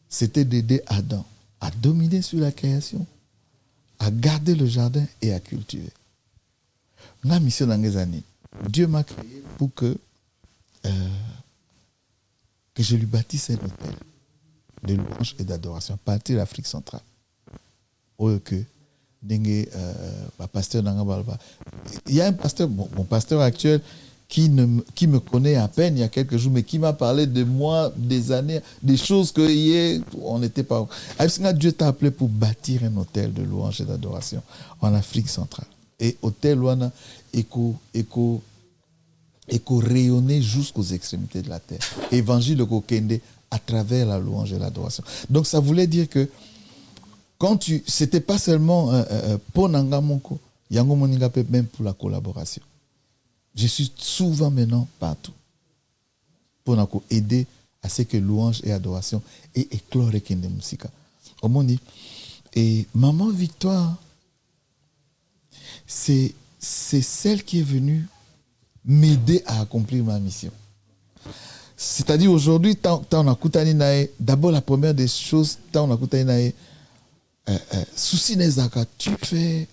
c'était d'aider Adam à dominer sur la création, à garder le jardin et à cultiver. La mission dans les années, Dieu m'a créé pour que je lui bâtisse un hôtel de louange et d'adoration à partir de l'Afrique centrale. Il y a un pasteur, mon pasteur actuel, qui me connaît à peine il y a quelques jours, mais qui m'a parlé de moi, des années, des choses que hier, on n'était pas... Dieu t'a appelé pour bâtir un hôtel de louange et d'adoration en Afrique centrale. Et hôtel Wana, éco rayonner jusqu'aux extrémités de la terre. Évangile de Kokende à travers la louange et l'adoration. Donc ça voulait dire que quand c'était pas seulement pour Nangamonko, Yango Moninga même pour la collaboration. Je suis souvent maintenant partout pour aider à ce que louange et adoration et éclore Kende Musika. Omoni et Maman Victoire, c'est celle qui est venue m'aider à accomplir ma mission. C'est-à-dire aujourd'hui, d'abord la première des choses, souci Nezaka, tu fais.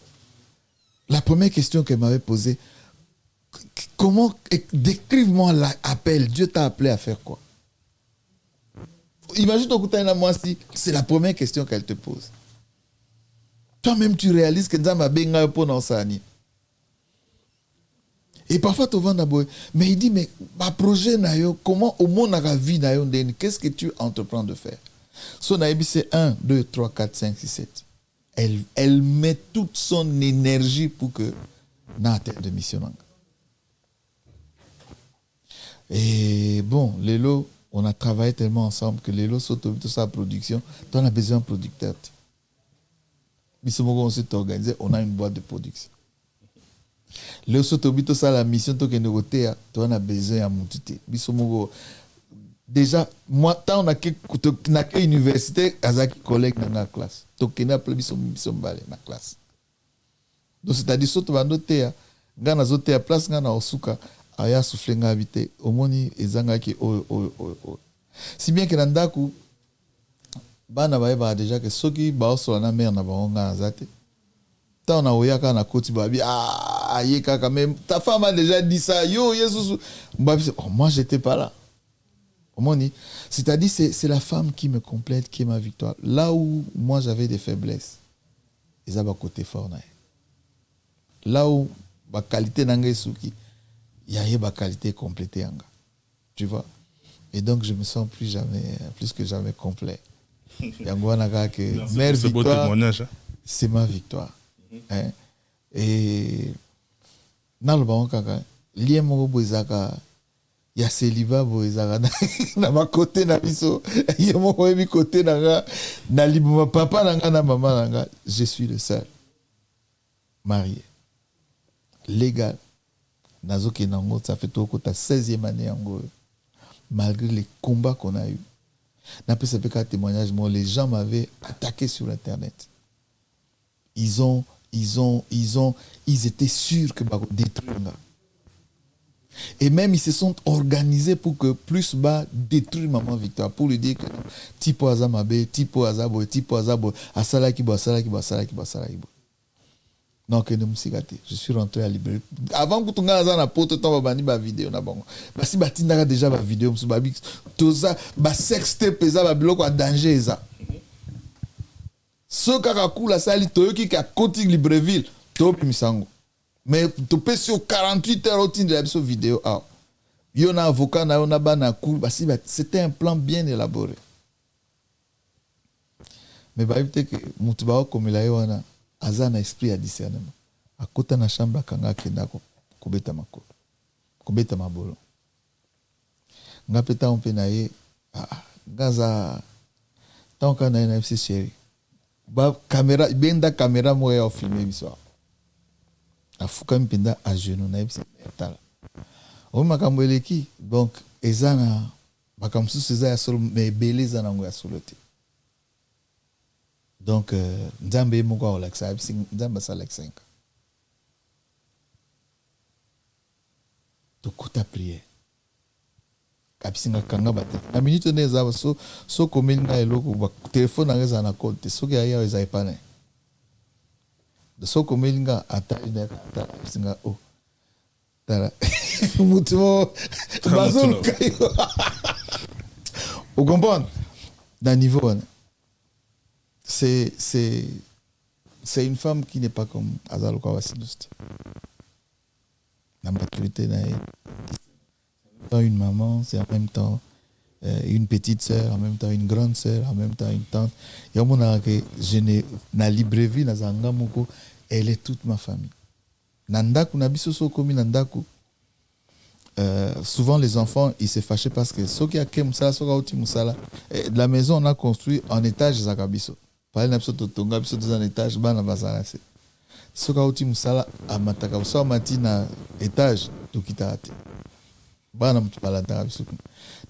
La première question qu'elle m'avait posée, comment, décrive-moi l'appel, Dieu t'a appelé à faire quoi? Imagine ton Koutaïna moi si c'est la première question qu'elle te pose. Toi-même tu réalises que Nzamba benga pour non sani. Et parfois tu vas d'abord, mais il dit mais ma projet nayo, comment au monde la vie nayo, qu'est-ce que tu entreprends de faire? Son naïbi c'est 1, 2, 3, 4, 5, 6, 7. Elle met toute son énergie pour que na terre de mission. Et bon, Lélo, on a travaillé tellement ensemble que Lélo s'autorise toute sa production. Tu en as besoin d'un producteur. On s'est organisé, on a une boîte de production. Lélo s'autorise toute la mission, tu en as besoin à monter. Déjà, moi, tant on a que université, Azaki collègue dans la classe. Tu as appelé la classe. Donc, c'est-à-dire, si tu as une place, tu as osuka. Aya soufflé nga habité omoni ezanga ki si bien que nandaku bana ba déjà que soki ba so na mère na bango azate ta on a oyaka na koti babi aye kaka même ta femme a déjà dit ça yo Jesus moi j'étais pas là omoni c'est-à-dire c'est la femme qui me complète qui est ma victoire là où moi j'avais des faiblesses ils ont côté fort là où ba qualité nanga suki il y a une qualité complétée. Tu vois? Et donc, je me sens plus que jamais complet. Mère victoire, c'est ma victoire. Hein? Et dans le baron, lien moko boezaka ya célibat boezaka na makote na biso ye moko yebi kote nanga na libuma papa nanga na mama nanga je suis le seul marié légal nazoki nango ça fait tout kota 16e année yango malgré les combats qu'on a eu n'a pas sapé qu'un témoignage moi les gens m'avaient attaqué sur internet ils étaient sûrs que bah détruire. Et même ils se sont organisés pour que plus bas détruire Maman Victoire pour lui dire que tipo azamabe, tipo azabo, tipo azabo, asala kibo. Donc je suis rentré à Libreville. Avant que tu n'aies un apôtre, tu as bani ba vidéo na bango. Parce que tu n'as déjà ba vidéo, tu babi tout ça, ba sexte pesa ba biloko a danger ça. Ce kakaku la sali toyoki ka koti Libreville, topi misango. Mais tu peux sur 48 heures au de la vidéo. Il y a un avocat, il y a un cour. C'était un plan bien élaboré. Mais il y a que Moutouba, comme il y a un esprit à discernement. À côté de la chambre, il y a un kubeta makolo. Kubeta mabolo. Il y a un peu de Gaza. Tant qu'on a une FC chérie. Caméra, bien da caméra, moi, j'ai filmé l'histoire. Afuka mpenda à genoux na yebisa tala o makambo eleki donc ezana makambo susu ya solo mais beleza nango ya solo te donc nzambe moko olaxa yebisi nzambe asala 5 tokuta prière kabisinga kanga bate na minute neza so komeli nga eloko ba téléphone na ngeza na code te soki ya eza epane de ce que melinga atali na singa oh tala mutumo bazon kayo vous comprenez d'un niveau c'est une femme qui n'est pas comme Azalo Kawasidosti la maturité na une maman c'est en même temps une petite sœur, en même temps une grande sœur, en même temps une tante. Il y a mon que je n'ai na Libreville na Zangamoko, elle est toute ma famille. Nandaku na biso so komi nandaku. Souvent les enfants ils se fâchaient parce que soki a kem sala soka uti musala. La maison on a construit en étage zakabiso. Par exemple so totonga biso dans un étage bana basala se. Soka uti musala amataka so mati na étage tokita. Bana mutbalata biso.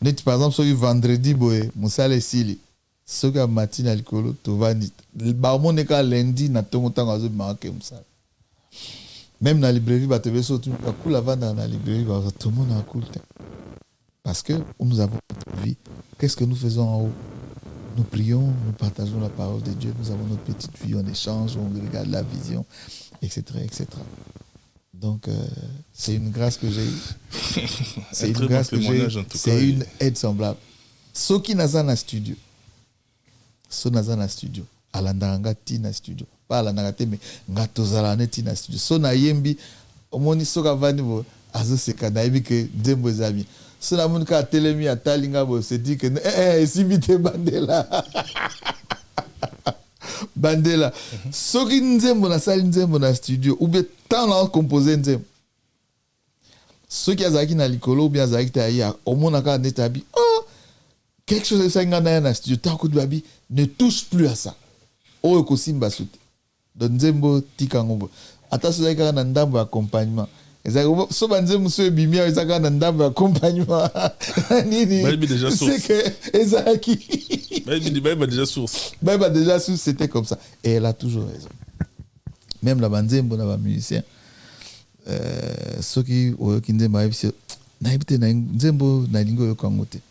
Net par exemple sur vendredi boy musale sili soka matina likolo to vani ba moneka lundi na tongo tanga zo marquer musala même na librairie ba tv so tout la vendre na librairie ba tout le monde a cool parce que nous avons notre vie. Qu'est-ce que nous faisons en haut? Nous prions, nous partageons la parole de Dieu, nous avons notre petite vie, on échange, on regarde la vision, etc. Donc, c'est une grâce que j'ai eue. C'est une grâce que j'ai eue. C'est une aide semblable. Ce qui n'a pas studio. Ce n'a pas studio. Alandanga tina studio. Pas alandanga mais ngatozalane tina studio. Ce na yembi omoni soka vani bo azo seka na yebi que dembo zami. Ce na mon ka telemi atalinga bo se dit que sibite bandela soki nzembo na sali nzembo na studio ou bien tant na composer nzembo soki azaki na likolo ou bien azaki ta ya omona ka netabi quelque chose ça ngana na studio tant que babi ne touche plus à ça o ko simba soute don nzembo tika ngombo ata so ka na ndambo accompagnement ezako so banzembo so bimia ezaka na ndambo accompagnement nini c'est que ezaki Baïba déjà source. Baïba déjà source, c'était comme ça. Et elle a toujours raison. Même la banzembo, la musicien, ceux qui ont dit naïbité nzembo na lingo yo kangote.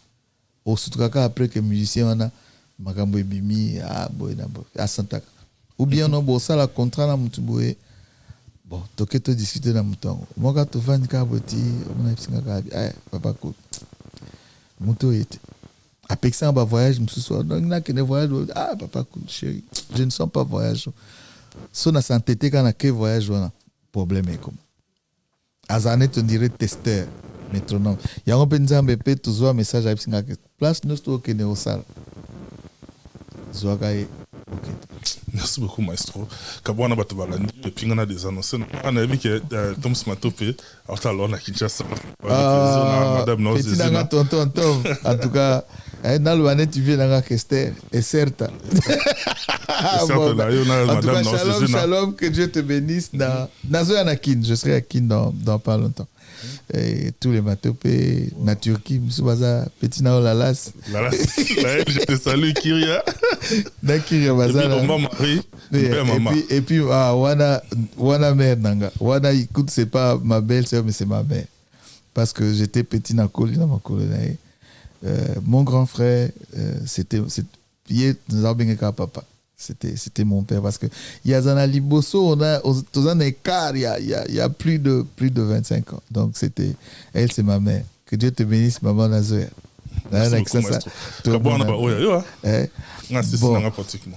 Au sutraka après que musicien on a makambo ebimi boy na boy à Santaka. Ou bien on bo ça la contrat na mutuboye. Bon, toketo discuter na mutango. Moka to vandi ka boti, on a psinga ka papa ko. Muto était avec ça, on va voyage, je me suis dit, donc, il y a voyage. Papa, chérie, je ne sens pas voyage. Si on a s'entêté quand on a que voyage, on a problème. Azanet, on dirait testeur, métronome. Il y a un peu de temps, mais toujours un message à place, nous sommes au salle. Ok. Merci beaucoup, maestro. Kabwana Batabalani, et puis on a des annonces. On a vu que Tom Smatopé, alors on a Kinshasa. Madame Petit Nanga, tonton Tom. En tout cas, dans le Wanet, tu viens dans la Kester, et certes. En tout cas, shalom, shalom, que Dieu te bénisse. Nazo Anakin, je serai à Kin dans pas longtemps. Et tous les matopés, na Turquie, Moussoubaza, Petit Nao Lalas. Lalas, je te salue, Kyria. Na Kyria Baza. Et puis, Wana mère Nanga. Wana, écoute, c'est pas ma belle-sœur, mais c'est ma mère. Parce que j'étais petit dans ma colonie. Mon grand frère, c'était papa. C'était mon père parce que il y a un liboso, on a un écart, il y a plus de 25 ans. Donc elle c'est ma mère. Que Dieu te bénisse, maman Nazoya.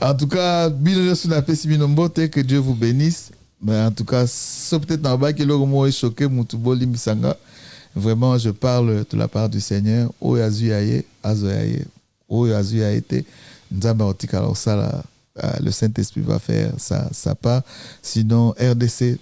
En tout cas, que Dieu vous bénisse. Mais en tout cas, c'est peut-être dans le bas que l'homme est choqué, Moutoubo Misanga. Vraiment, je parle de la part du Seigneur. Oyazuyaye, Azoyaye, Oyazuyaye, Nzamba Otikala Osala. Le Saint-Esprit va faire sa part. Sinon, RDC,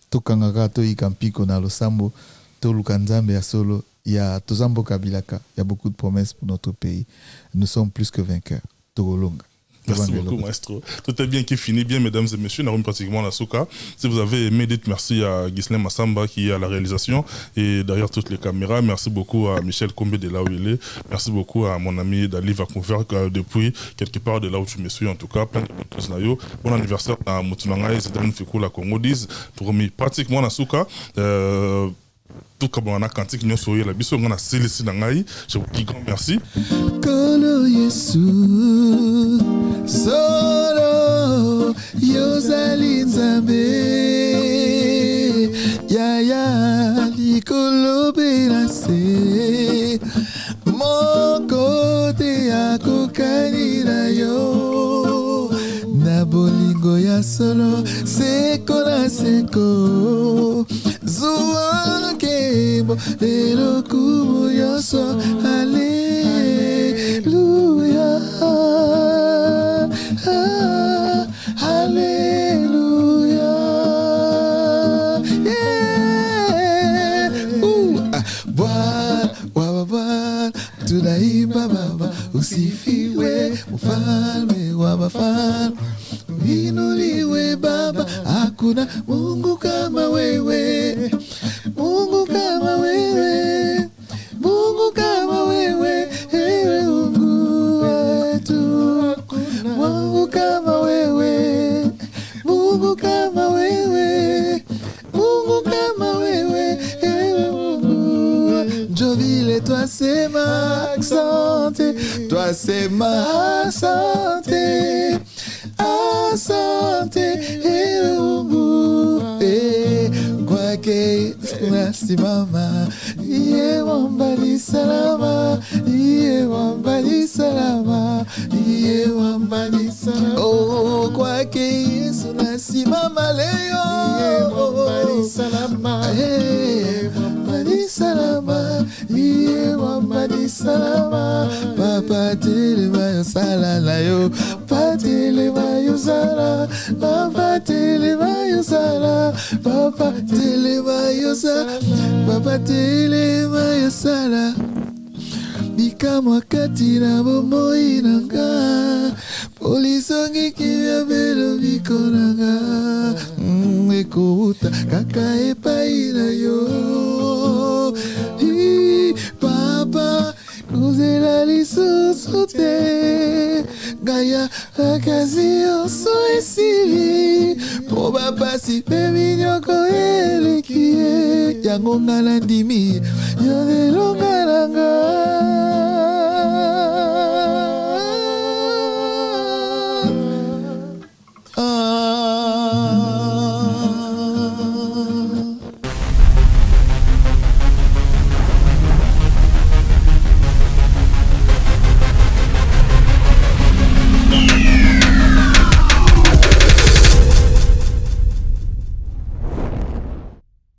Tokangaka, Toyikampi, Konalo Sambo, Tolukanzambe, Asolo, il y a Tozambo Kabilaka. Il y a beaucoup de promesses pour notre pays. Nous sommes plus que vainqueurs. Togolonga. Merci beaucoup, maestro. Tout est bien qui finit bien, mesdames et messieurs. Nous avons pratiquement la souka. Si vous avez aimé, dites merci à Ghislain Massamba qui est à la réalisation et derrière toutes les caméras. Merci beaucoup à Michel Combé de là où il est. Merci beaucoup à mon ami Dali Vancouver depuis quelque part de là où tu me suis. En tout cas, plein de choses. Bon anniversaire à Moutunanga Zidane Fikou la Congo 10. Pour pratiquement la souka. Tout comme on a cantique nous soyez la biso on a célébré nangai je vous dis grand merci Kolo Yesu solo yozali nzambe ya likolo belase moko te akokani na yo na bolingo ya solo seko na seko Zuakebo elokumu yoso Alléluia Alléluia Yeah Bwana tunaimba baba usifiwe mfalme wa mafalme inuliwe baba hakuna Mungu kama wewe Mungu kama wewe Mungu kama wewe ewe Mungu wetu Mungu kama wewe Mungu kama wewe Mungu kama wewe ewe Mungu Jovile twasema asante twasema asante Asante Mungu kwake tunasimama iye wambali salama iye wambali salama iye wambali salama oh kwake Yesu nasimama leo iye wambali salama iye wambali salama iye wambali salama papa telema yosala na yo patelema yosala papa telema yosala papa telema yosala papa telema yosala bikamwa kati na bomoi nanga polisongi kimia belo bikonanga ekouta kaka epai na yo papa kozela lisusu te gaya akazi oso esili po bapasi mpe minyoko eleki ye yango nga na ndimi yo elonga nanga